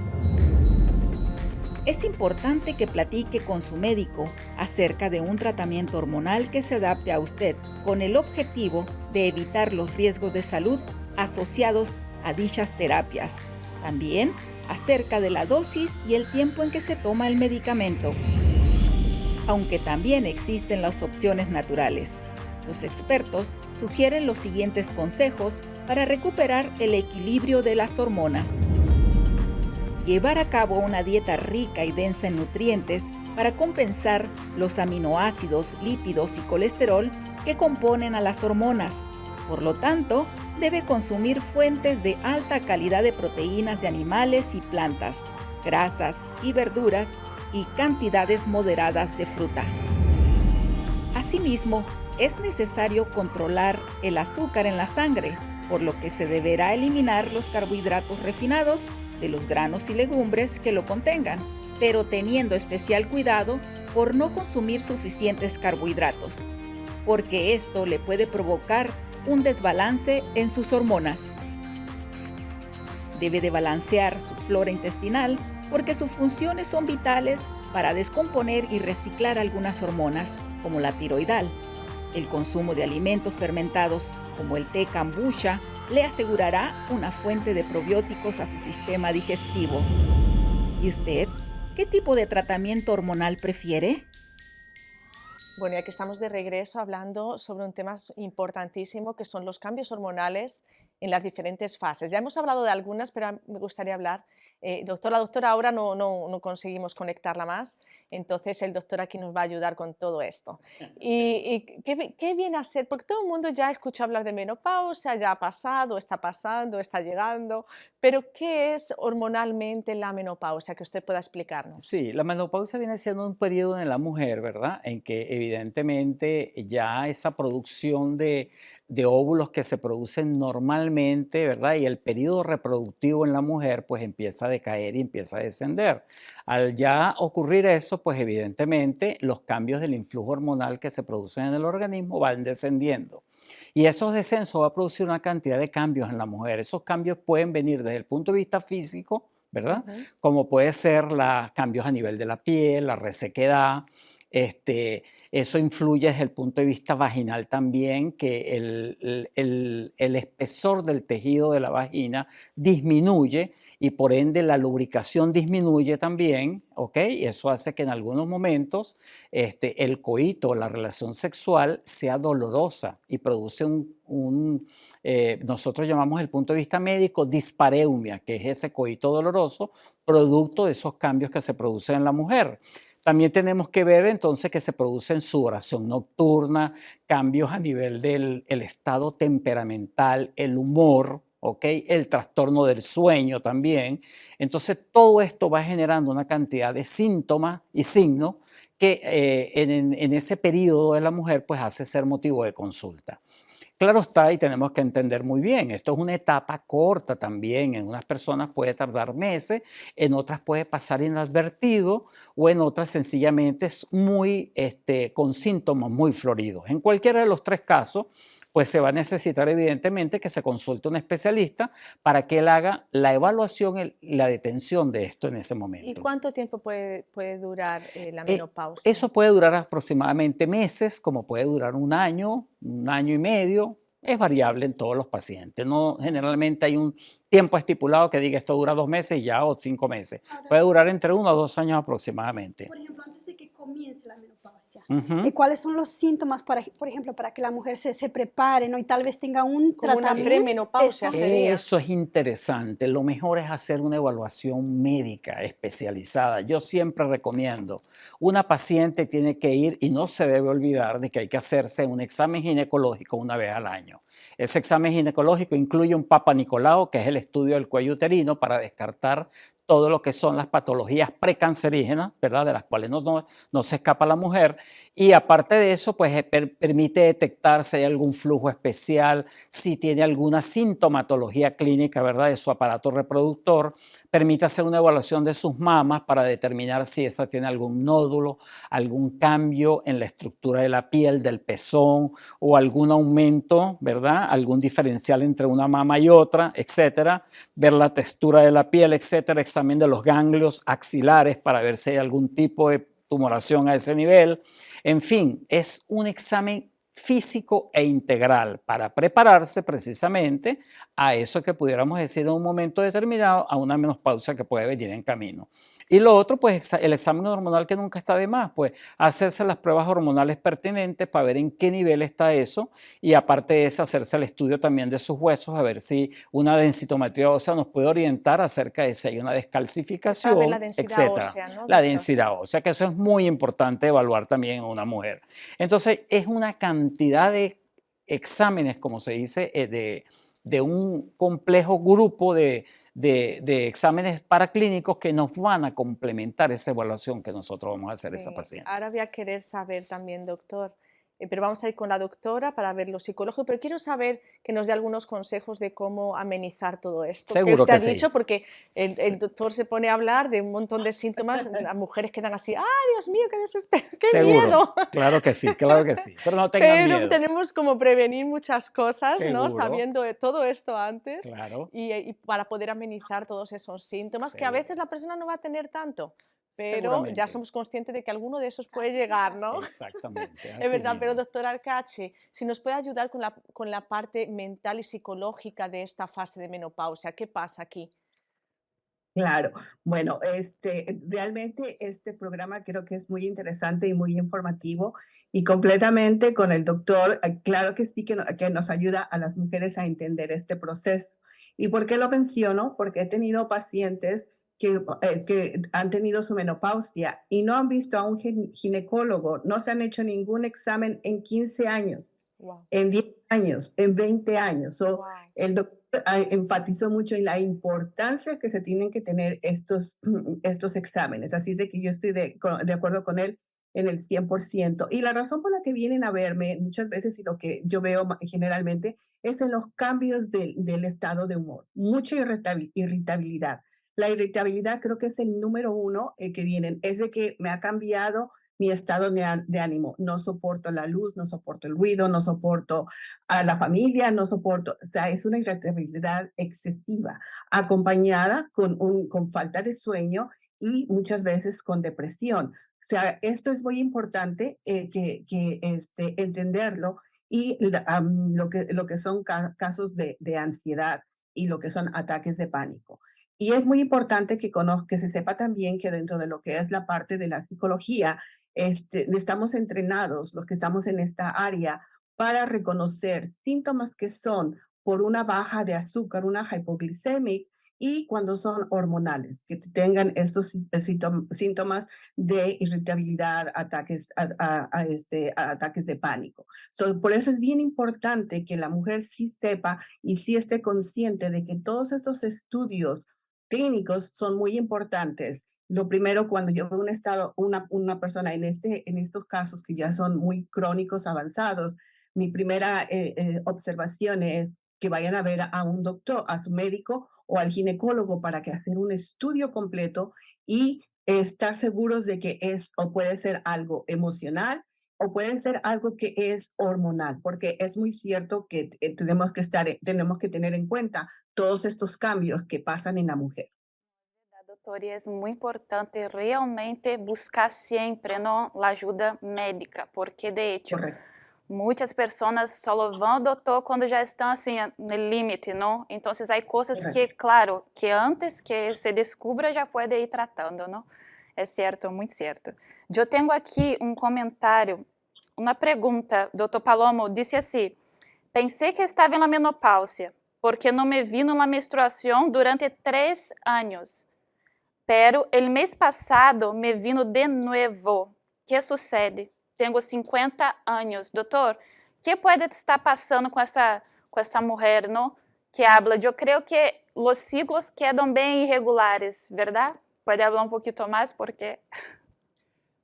Es importante que platique con su médico acerca de un tratamiento hormonal que se adapte a usted, con el objetivo de evitar los riesgos de salud asociados a dichas terapias. También acerca de la dosis y el tiempo en que se toma el medicamento. Aunque también existen las opciones naturales. Los expertos sugieren los siguientes consejos para recuperar el equilibrio de las hormonas. Llevar a cabo una dieta rica y densa en nutrientes para compensar los aminoácidos, lípidos y colesterol que componen a las hormonas. Por lo tanto, debe consumir fuentes de alta calidad de proteínas de animales y plantas, grasas y verduras y cantidades moderadas de fruta. Asimismo, es necesario controlar el azúcar en la sangre, por lo que se deberá eliminar los carbohidratos refinados de los granos y legumbres que lo contengan, pero teniendo especial cuidado por no consumir suficientes carbohidratos, porque esto le puede provocar un desbalance en sus hormonas. Debe de balancear su flora intestinal porque sus funciones son vitales para descomponer y reciclar algunas hormonas, como la tiroidal. El consumo de alimentos fermentados, como el té kombucha, le asegurará una fuente de probióticos a su sistema digestivo. ¿Y usted? ¿Qué tipo de tratamiento hormonal prefiere? Bueno, ya que estamos de regreso hablando sobre un tema importantísimo que son los cambios hormonales en las diferentes fases. Ya hemos hablado de algunas, pero me gustaría hablar. La doctora ahora no conseguimos conectarla más, entonces el doctor aquí nos va a ayudar con todo esto. ¿Y qué viene a ser? Porque todo el mundo ya escucha hablar de menopausia, ya ha pasado, está llegando, pero ¿qué es hormonalmente la menopausia? Que usted pueda explicarnos. Sí, la menopausia viene siendo un periodo en la mujer, ¿verdad? En que evidentemente ya esa producción de óvulos que se producen normalmente, ¿verdad? Y el periodo reproductivo en la mujer pues empieza a decaer y empieza a descender. Al ya ocurrir eso, pues evidentemente los cambios del influjo hormonal que se producen en el organismo van descendiendo. Y esos descensos va a producir una cantidad de cambios en la mujer. Esos cambios pueden venir desde el punto de vista físico, ¿verdad? Como puede ser los cambios a nivel de la piel, la resequedad. Eso influye desde el punto de vista vaginal también, que el espesor del tejido de la vagina disminuye y por ende la lubricación disminuye también, ¿ok? Y eso hace que en algunos momentos el coito, la relación sexual, sea dolorosa y produce nosotros llamamos desde el punto de vista médico dispareumia, que es ese coito doloroso, producto de esos cambios que se producen en la mujer. También tenemos que ver entonces que se produce en sudoración nocturna, cambios a nivel del estado temperamental, el humor, ¿okay? El trastorno del sueño también. Entonces todo esto va generando una cantidad de síntomas y signos que en ese periodo de la mujer pues hace ser motivo de consulta. Claro está, y tenemos que entender muy bien, esto es una etapa corta también, en unas personas puede tardar meses, en otras puede pasar inadvertido o en otras sencillamente es con síntomas muy floridos. En cualquiera de los tres casos, pues se va a necesitar evidentemente que se consulte un especialista para que él haga la evaluación y la detención de esto en ese momento. ¿Y cuánto tiempo puede durar la menopausia? Eso puede durar aproximadamente meses, como puede durar un año y medio. Es variable en todos los pacientes. No, generalmente hay un tiempo estipulado que diga esto dura 2 meses y ya o 5 meses. Puede durar entre 1 a 2 años aproximadamente. Por ejemplo, antes de que comience la menopausia, ¿cuáles son los síntomas, por ejemplo, para que la mujer se prepare, ¿no? Y tal vez tenga un tratamiento? Una premenopausia sería. Eso es interesante. Lo mejor es hacer una evaluación médica especializada. Yo siempre recomiendo, una paciente tiene que ir y no se debe olvidar de que hay que hacerse un examen ginecológico una vez al año. Ese examen ginecológico incluye un Papa Nicolau, que es el estudio del cuello uterino para descartar todo lo que son las patologías precancerígenas, ¿verdad? De las cuales no se escapa la mujer. Y aparte de eso, pues permite detectar si hay algún flujo especial, si tiene alguna sintomatología clínica, ¿verdad? De su aparato reproductor. Permite hacer una evaluación de sus mamas para determinar si esa tiene algún nódulo, algún cambio en la estructura de la piel, del pezón, o algún aumento, ¿verdad? Algún diferencial entre una mama y otra, etcétera. Ver la textura de la piel, etcétera. Examen de los ganglios axilares para ver si hay algún tipo de tumoración a ese nivel. En fin, es un examen físico e integral para prepararse precisamente a eso que pudiéramos decir en un momento determinado, a una menopausia que puede venir en camino. Y lo otro, pues el examen hormonal, que nunca está de más, pues hacerse las pruebas hormonales pertinentes para ver en qué nivel está eso, y aparte de eso, hacerse el estudio también de sus huesos, a ver si una densitometría ósea nos puede orientar acerca de si hay una descalcificación, la densidad etcétera. ósea, ¿no, La doctor? densidad ósea, que eso es muy importante evaluar también en una mujer. Entonces, es una cantidad de exámenes, como se dice, de un complejo grupo de exámenes paraclínicos que nos van a complementar esa evaluación que nosotros vamos a hacer a esa Sí, paciente. ahora voy a querer saber también, doctor, pero vamos a ir con la doctora para ver lo psicológico, pero quiero saber que nos dé algunos consejos de cómo amenizar todo esto. Seguro ¿Qué usted que ha sí. dicho? Porque el doctor se pone a hablar de un montón de síntomas, las mujeres quedan así, ¡ay, Dios mío, qué desespero, qué Seguro, miedo! claro que sí, pero no tengan Pero miedo. tenemos como prevenir muchas cosas, ¿no? Seguro. Sabiendo de todo esto antes Claro. y para poder amenizar todos esos síntomas que a veces la persona no va a tener tanto. Pero ya Seguramente. somos conscientes de que alguno de esos puede llegar, ¿no? Exactamente. Es así verdad, pero mismo. doctor Arcachi, si nos puede ayudar con la parte mental y psicológica de esta fase de menopausia, ¿qué pasa aquí? Claro, bueno, realmente este programa creo que es muy interesante y muy informativo y completamente con el doctor, claro que sí que nos ayuda a las mujeres a entender este proceso. ¿Y por qué lo menciono? Porque he tenido pacientes que han tenido su menopausia y no han visto a un ginecólogo, no se han hecho ningún examen en 15 años, Wow. en 10 años, en 20 años. Wow. El doctor enfatizó mucho en la importancia que se tienen que tener estos exámenes. Así es de que yo estoy de acuerdo con él en el 100%. Y la razón por la que vienen a verme muchas veces y lo que yo veo generalmente es en los cambios del estado de humor. Mucha irritabilidad. La irritabilidad creo que es el número uno que vienen. Es de que me ha cambiado mi estado de ánimo. No soporto la luz, no soporto el ruido, no soporto a la familia, no soporto. O sea, es una irritabilidad excesiva, acompañada con falta de sueño y muchas veces con depresión. O sea, esto es muy importante entenderlo y lo que son casos de ansiedad y lo que son ataques de pánico. Y es muy importante que se sepa también que dentro de lo que es la parte de la psicología, estamos entrenados, los que estamos en esta área, para reconocer síntomas que son por una baja de azúcar, una hipoglicemia, y cuando son hormonales, que tengan estos síntomas de irritabilidad, ataques, ataques de pánico. Por eso es bien importante que la mujer sí sepa y sí esté consciente de que todos estos estudios clínicos son muy importantes. Lo primero, cuando yo veo una persona en estos casos que ya son muy crónicos, avanzados, mi primera observación es que vayan a ver a un doctor, a su médico o al ginecólogo para que hacer un estudio completo y estar seguros de que es o puede ser algo emocional o puede ser algo que es hormonal, porque es muy cierto que tenemos que tener en cuenta todos estos cambios que pasan en la mujer. Doutor, e é muito importante realmente buscar sempre não, a ajuda médica, porque de hecho muitas pessoas só vão ao doutor quando já estão assim no limite, não? Então, há coisas que, claro, que antes que se descubra já pode ir tratando, não? É certo, muito certo. Eu tenho aqui comentário, uma pergunta. Doutor Palomo disse assim: pensei que estava na menopausia, porque não me vi na menstruação durante 3 anos. Pero el mes passado me vino de nuevo. ¿Qué sucede? Tenho 50 anos. Doutor, ¿qué pode estar passando com essa mulher, não? Que habla? Eu creio que los ciclos quedan bien irregulares, ¿verdad? ¿Puede hablar un poquito más? Porque...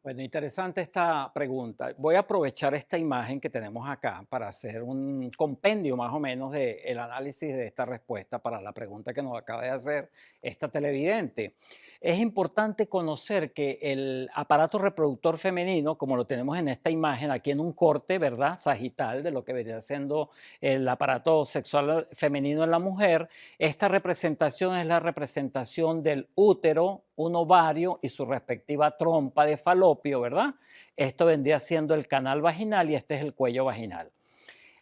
Bueno, interesante esta pregunta. Voy a aprovechar esta imagen que tenemos acá para hacer un compendio más o menos del análisis de esta respuesta para la pregunta que nos acaba de hacer esta televidente. Es importante conocer que el aparato reproductor femenino, como lo tenemos en esta imagen, aquí en un corte, ¿verdad?, sagital de lo que vendría siendo el aparato sexual femenino en la mujer, esta representación es la representación del útero, un ovario y su respectiva trompa de falopio, ¿verdad? Esto vendría siendo el canal vaginal y este es el cuello vaginal.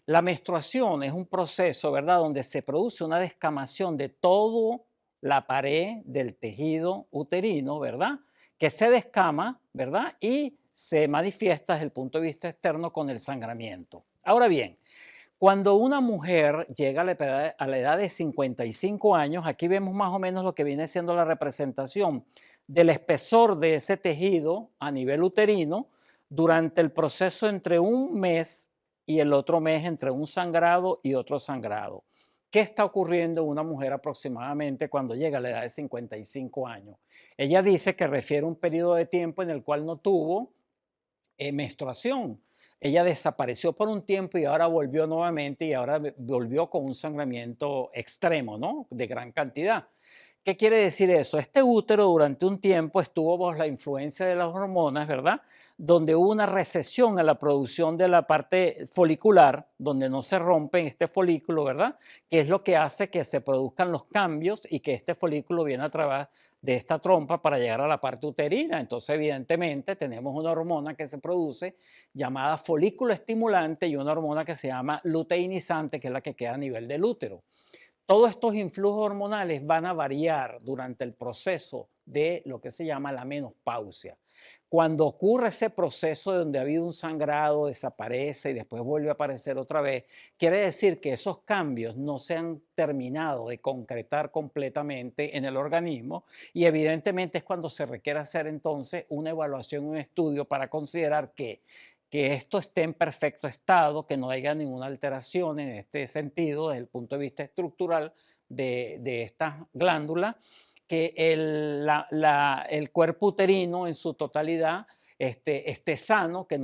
La menstruación es un proceso, ¿verdad?, donde se produce una descamación de toda la pared del tejido uterino, ¿verdad?, que se descama, ¿verdad?, y se manifiesta desde el punto de vista externo con el sangramiento. Ahora bien, cuando una mujer llega a la edad de 55 años, aquí vemos más o menos lo que viene siendo la representación del espesor de ese tejido a nivel uterino durante el proceso entre un mes y el otro mes, entre un sangrado y otro sangrado. ¿Qué está ocurriendo en una mujer aproximadamente cuando llega a la edad de 55 años? Ella dice que refiere a un periodo de tiempo en el cual no tuvo menstruación. Ella desapareció por un tiempo y ahora volvió nuevamente y ahora volvió con un sangramiento extremo, ¿no?, de gran cantidad. ¿Qué quiere decir eso? Este útero durante un tiempo estuvo bajo la influencia de las hormonas, ¿verdad?, donde hubo una recesión en la producción de la parte folicular, donde no se rompe este folículo, ¿verdad?, que es lo que hace que se produzcan los cambios y que este folículo viene a través de esta trompa para llegar a la parte uterina. Entonces, evidentemente, tenemos una hormona que se produce llamada folículo estimulante y una hormona que se llama luteinizante, que es la que queda a nivel del útero. Todos estos influjos hormonales van a variar durante el proceso de lo que se llama la menopausia. Cuando ocurre ese proceso donde ha habido un sangrado, desaparece y después vuelve a aparecer otra vez, quiere decir que esos cambios no se han terminado de concretar completamente en el organismo y evidentemente es cuando se requiere hacer entonces una evaluación, un estudio para considerar que esto esté en perfecto estado, que no haya ninguna alteración en este sentido desde el punto de vista estructural de estas glándulas, que el cuerpo uterino en su totalidad esté sano, que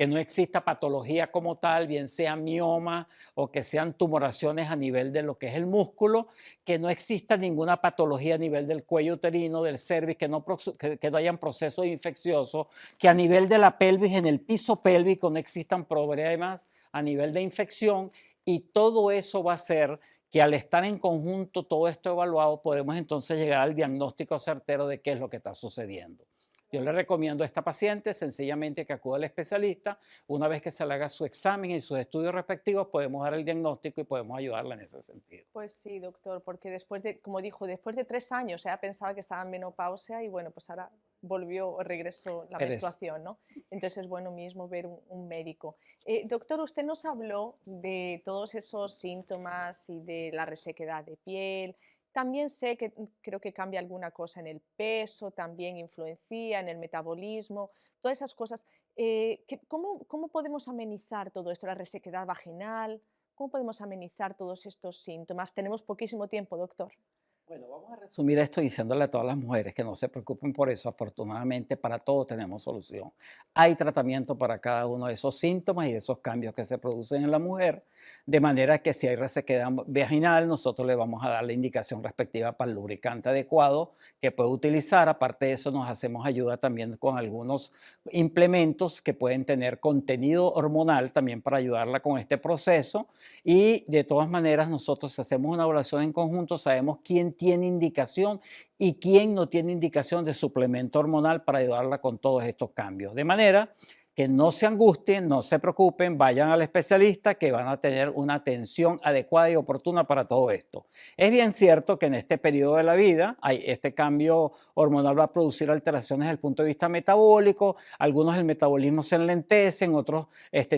no exista patología como tal, bien sea mioma o que sean tumoraciones a nivel de lo que es el músculo, que no exista ninguna patología a nivel del cuello uterino, del cervix, que no hayan procesos infecciosos, que a nivel de la pelvis, en el piso pélvico, no existan problemas a nivel de infección, y todo eso va a hacer que al estar en conjunto todo esto evaluado podemos entonces llegar al diagnóstico certero de qué es lo que está sucediendo. Yo le recomiendo a esta paciente sencillamente que acuda al especialista. Una vez que se le haga su examen y sus estudios respectivos, podemos dar el diagnóstico y podemos ayudarla en ese sentido. Pues sí, doctor, porque después de, como dijo, después de 3 años ella pensaba que estaba en menopausia y bueno, pues ahora volvió, regresó la menstruación, ¿no? Entonces es bueno mismo ver un médico. Doctor, usted nos habló de todos esos síntomas y de la resequedad de piel. También sé que creo que cambia alguna cosa en el peso, también influencia en el metabolismo, todas esas cosas. ¿Cómo podemos amenizar todo esto, la resequedad vaginal? ¿Cómo podemos amenizar todos estos síntomas? Tenemos poquísimo tiempo, doctor. Bueno, vamos a resumir esto diciéndole a todas las mujeres que no se preocupen por eso. Afortunadamente, para todo tenemos solución. Hay tratamiento para cada uno de esos síntomas y de esos cambios que se producen en la mujer, de manera que si hay resequedad vaginal, nosotros le vamos a dar la indicación respectiva para el lubricante adecuado que puede utilizar. Aparte de eso, nos hacemos ayuda también con algunos implementos que pueden tener contenido hormonal también para ayudarla con este proceso. Y de todas maneras, nosotros hacemos una evaluación en conjunto, sabemos quién tiene indicación y quién no tiene indicación de suplemento hormonal para ayudarla con todos estos cambios. De manera que no se angustien, no se preocupen, vayan al especialista que van a tener una atención adecuada y oportuna para todo esto. Es bien cierto que en este periodo de la vida este cambio hormonal va a producir alteraciones desde el punto de vista metabólico, algunos el metabolismo se enlentecen, otros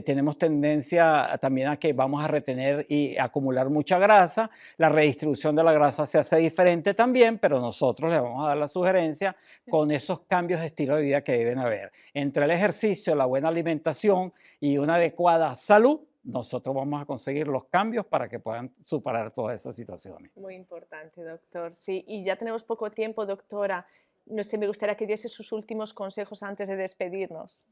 tenemos tendencia también a que vamos a retener y acumular mucha grasa, la redistribución de la grasa se hace diferente también, pero nosotros le vamos a dar la sugerencia con esos cambios de estilo de vida que deben haber. Entre el ejercicio, la buena alimentación y una adecuada salud, nosotros vamos a conseguir los cambios para que puedan superar todas esas situaciones. Muy importante, doctor. Sí, y ya tenemos poco tiempo, doctora. No sé, me gustaría que diese sus últimos consejos antes de despedirnos.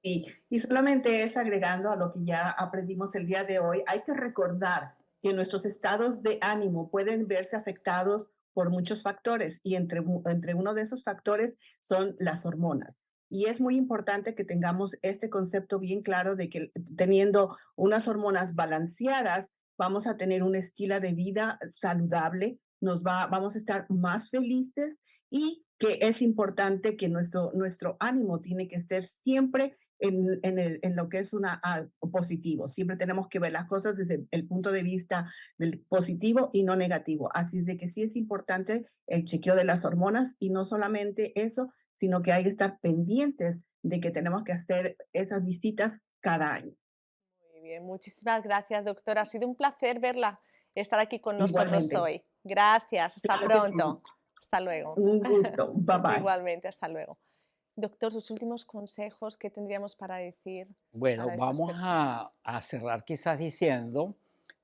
Y solamente es agregando a lo que ya aprendimos el día de hoy, hay que recordar que nuestros estados de ánimo pueden verse afectados por muchos factores y entre uno de esos factores son las hormonas. Y es muy importante que tengamos este concepto bien claro de que teniendo unas hormonas balanceadas, vamos a tener un estilo de vida saludable, vamos a estar más felices y que es importante que nuestro ánimo tiene que ser siempre en lo que es positivo. Siempre tenemos que ver las cosas desde el punto de vista del positivo y no negativo. Así es de que sí es importante el chequeo de las hormonas y no solamente eso, sino que hay que estar pendientes de que tenemos que hacer esas visitas cada año. Muy bien, muchísimas gracias, doctora. Ha sido un placer verla, estar aquí con nosotros Igualmente. hoy. Gracias, hasta Claro que sí. pronto. Hasta luego. Un gusto. Bye bye. Igualmente, hasta luego. Doctor, sus últimos consejos, ¿qué tendríamos para decir Bueno, para estas vamos personas? a cerrar quizás diciendo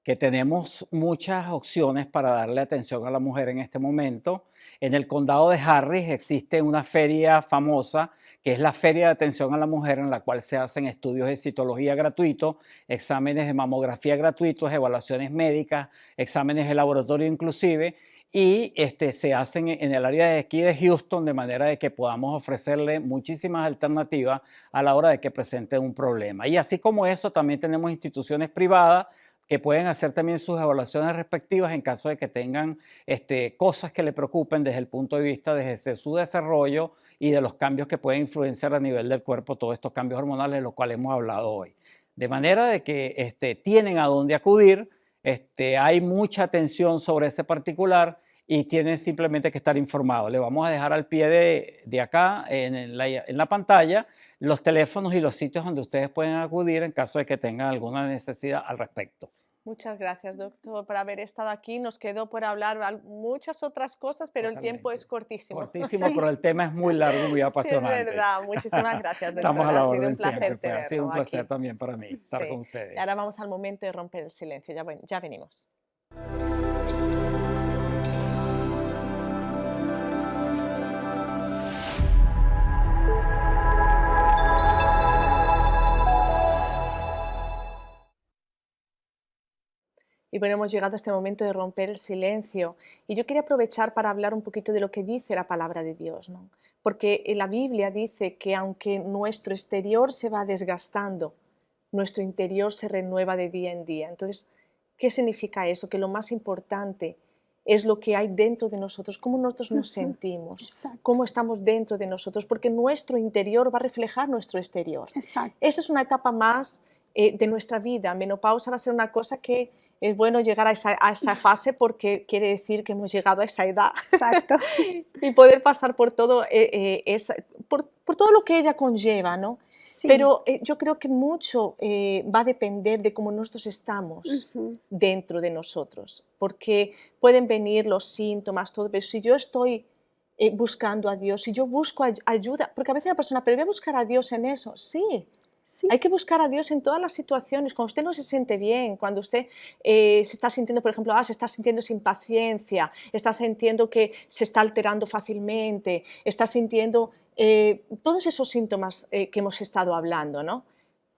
que tenemos muchas opciones para darle atención a la mujer en este momento. En el condado de Harris existe una feria famosa que es la Feria de Atención a la Mujer, en la cual se hacen estudios de citología gratuitos, exámenes de mamografía gratuitos, evaluaciones médicas, exámenes de laboratorio inclusive, y se hacen en el área de aquí de Houston, de manera de que podamos ofrecerle muchísimas alternativas a la hora de que presenten un problema. Y así como eso, también tenemos instituciones privadas que pueden hacer también sus evaluaciones respectivas en caso de que tengan cosas que le preocupen desde el punto de vista de su desarrollo y de los cambios que pueden influenciar a nivel del cuerpo, todos estos cambios hormonales de los cuales hemos hablado hoy. De manera de que tienen a dónde acudir, hay mucha atención sobre ese particular y tienen simplemente que estar informados. Le vamos a dejar al pie de acá en la pantalla los teléfonos y los sitios donde ustedes pueden acudir en caso de que tengan alguna necesidad al respecto. Muchas gracias, doctor, por haber estado aquí. Nos quedó por hablar muchas otras cosas, pero el tiempo es cortísimo. Cortísimo, pero el tema es muy largo, muy apasionante. Sí, es verdad. Muchísimas gracias, doctor. Estamos a la ha sido orden un placer siempre. tenerlo Ha sido un placer aquí. también para mí estar Sí. con ustedes. Y ahora vamos al momento de romper el silencio. Ya venimos. Y bueno, hemos llegado a este momento de romper el silencio. Y yo quería aprovechar para hablar un poquito de lo que dice la palabra de Dios, ¿no? Porque en la Biblia dice que aunque nuestro exterior se va desgastando, nuestro interior se renueva de día en día. Entonces, ¿qué significa eso? Que lo más importante es lo que hay dentro de nosotros, cómo nosotros nos sentimos, cómo estamos dentro de nosotros, porque nuestro interior va a reflejar nuestro exterior. Exacto. Esa es una etapa más de nuestra vida. Menopausa va a ser una cosa que es bueno llegar a esa fase porque quiere decir que hemos llegado a esa edad. Exacto. Y poder pasar por todo, por todo lo que ella conlleva, ¿no? Sí. Pero yo creo que mucho va a depender de cómo nosotros estamos dentro de nosotros, porque pueden venir los síntomas, todo, pero si yo estoy buscando a Dios, si yo busco ayuda, porque a veces la persona, pero voy a buscar a Dios en eso, sí. Hay que buscar a Dios en todas las situaciones. Cuando usted no se siente bien, cuando usted se está sintiendo, por ejemplo, se está sintiendo sin paciencia, está sintiendo que se está alterando fácilmente, está sintiendo todos esos síntomas que hemos estado hablando, ¿no?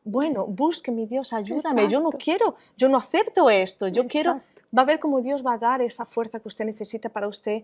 Bueno, busque mi Dios, ayúdame, yo no quiero, yo no acepto esto, yo quiero, va a ver cómo Dios va a dar esa fuerza que usted necesita para usted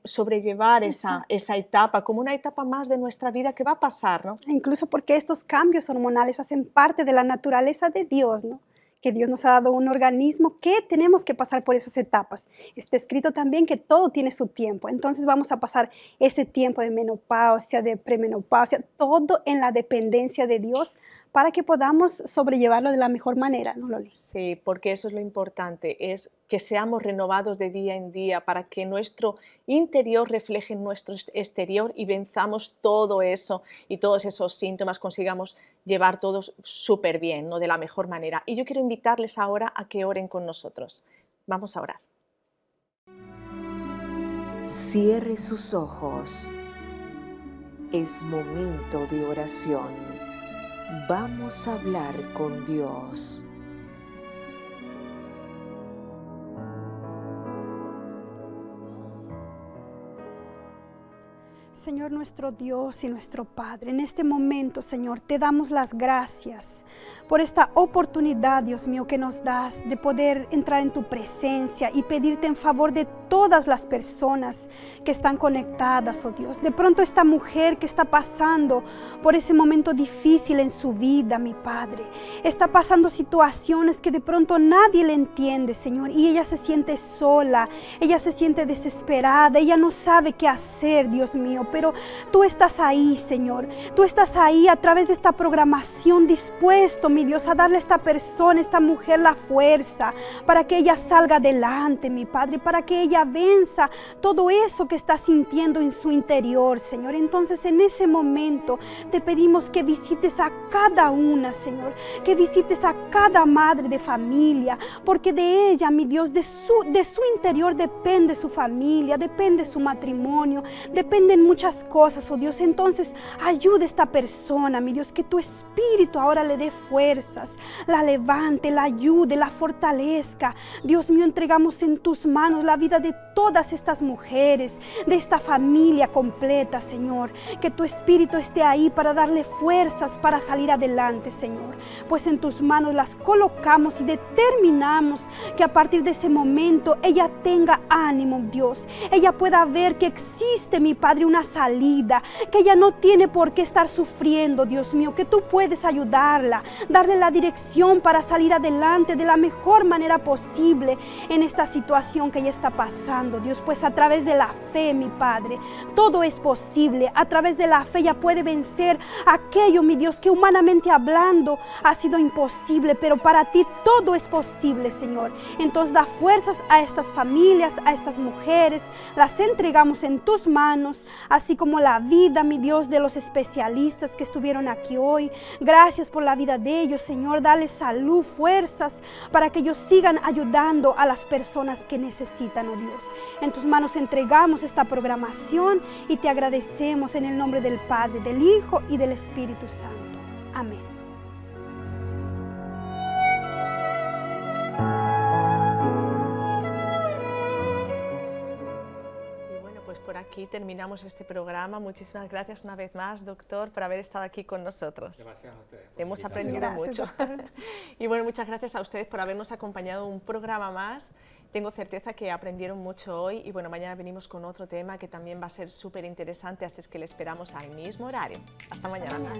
sobrellevar esa etapa, como una etapa más de nuestra vida que va a pasar, ¿no? Incluso porque estos cambios hormonales hacen parte de la naturaleza de Dios, ¿no? Que Dios nos ha dado un organismo que tenemos que pasar por esas etapas. Está escrito también que todo tiene su tiempo, entonces vamos a pasar ese tiempo de menopausia, de premenopausia, todo en la dependencia de Dios para que podamos sobrellevarlo de la mejor manera, ¿no, Loli? Sí, porque eso es lo importante, es que seamos renovados de día en día para que nuestro interior refleje nuestro exterior y venzamos todo eso y todos esos síntomas, consigamos llevar todos súper bien, ¿no? De la mejor manera. Y yo quiero invitarles ahora a que oren con nosotros. Vamos a orar. Cierre sus ojos. Es momento de oración. vamos a hablar con Dios. Señor nuestro Dios y nuestro Padre, en este momento, Señor, te damos las gracias por esta oportunidad, Dios mío, que nos das de poder entrar en tu presencia y pedirte en favor de todas las personas que están conectadas, oh Dios. De pronto esta mujer que está pasando por ese momento difícil en su vida, mi Padre, está pasando situaciones que de pronto nadie le entiende, Señor, y ella se siente sola, ella se siente desesperada, ella no sabe qué hacer, Dios mío, pero tú estás ahí, Señor. Tú estás ahí a través de esta programación dispuesto, mi Dios, a darle a esta persona, a esta mujer la fuerza para que ella salga adelante, mi Padre, para que ella venza todo eso que está sintiendo en su interior, Señor. Entonces en ese momento te pedimos que visites a cada una, Señor, que visites a cada madre de familia, porque de ella, mi Dios, de su interior depende su familia, depende su matrimonio, dependen muchas cosas, oh Dios. Entonces ayuda a esta persona, mi Dios, que tu Espíritu ahora le dé fuerzas, la levante, la ayude, la fortalezca. Dios mío, entregamos en tus manos la vida de todas estas mujeres, de esta familia completa, Señor. Que tu Espíritu esté ahí para darle fuerzas para salir adelante, Señor. Pues en tus manos las colocamos y determinamos que a partir de ese momento ella tenga ánimo, Dios. Ella pueda ver que existe, mi Padre, una salida, que ella no tiene por qué estar sufriendo, Dios mío, que tú puedes ayudarla, darle la dirección para salir adelante de la mejor manera posible en esta situación que ella está pasando, Dios. Pues a través de la fe, mi Padre, todo es posible. A través de la fe ella puede vencer aquello, mi Dios, que humanamente hablando ha sido imposible, pero para ti todo es posible, Señor. Entonces da fuerzas a estas familias, a estas mujeres, las entregamos en tus manos, así como la vida, mi Dios, de los especialistas que estuvieron aquí hoy. Gracias por la vida de ellos, Señor. Dale salud, fuerzas, para que ellos sigan ayudando a las personas que necesitan, oh Dios. En tus manos entregamos esta programación y te agradecemos en el nombre del Padre, del Hijo y del Espíritu Santo. Amén. Por aquí terminamos este programa. Muchísimas gracias una vez más, doctor, por haber estado aquí con nosotros. Gracias a ustedes. Hemos aprendido mucho. Y bueno, muchas gracias a ustedes por habernos acompañado un programa más. Tengo certeza que aprendieron mucho hoy y bueno, mañana venimos con otro tema que también va a ser súper interesante, así es que le esperamos al mismo horario. Hasta mañana.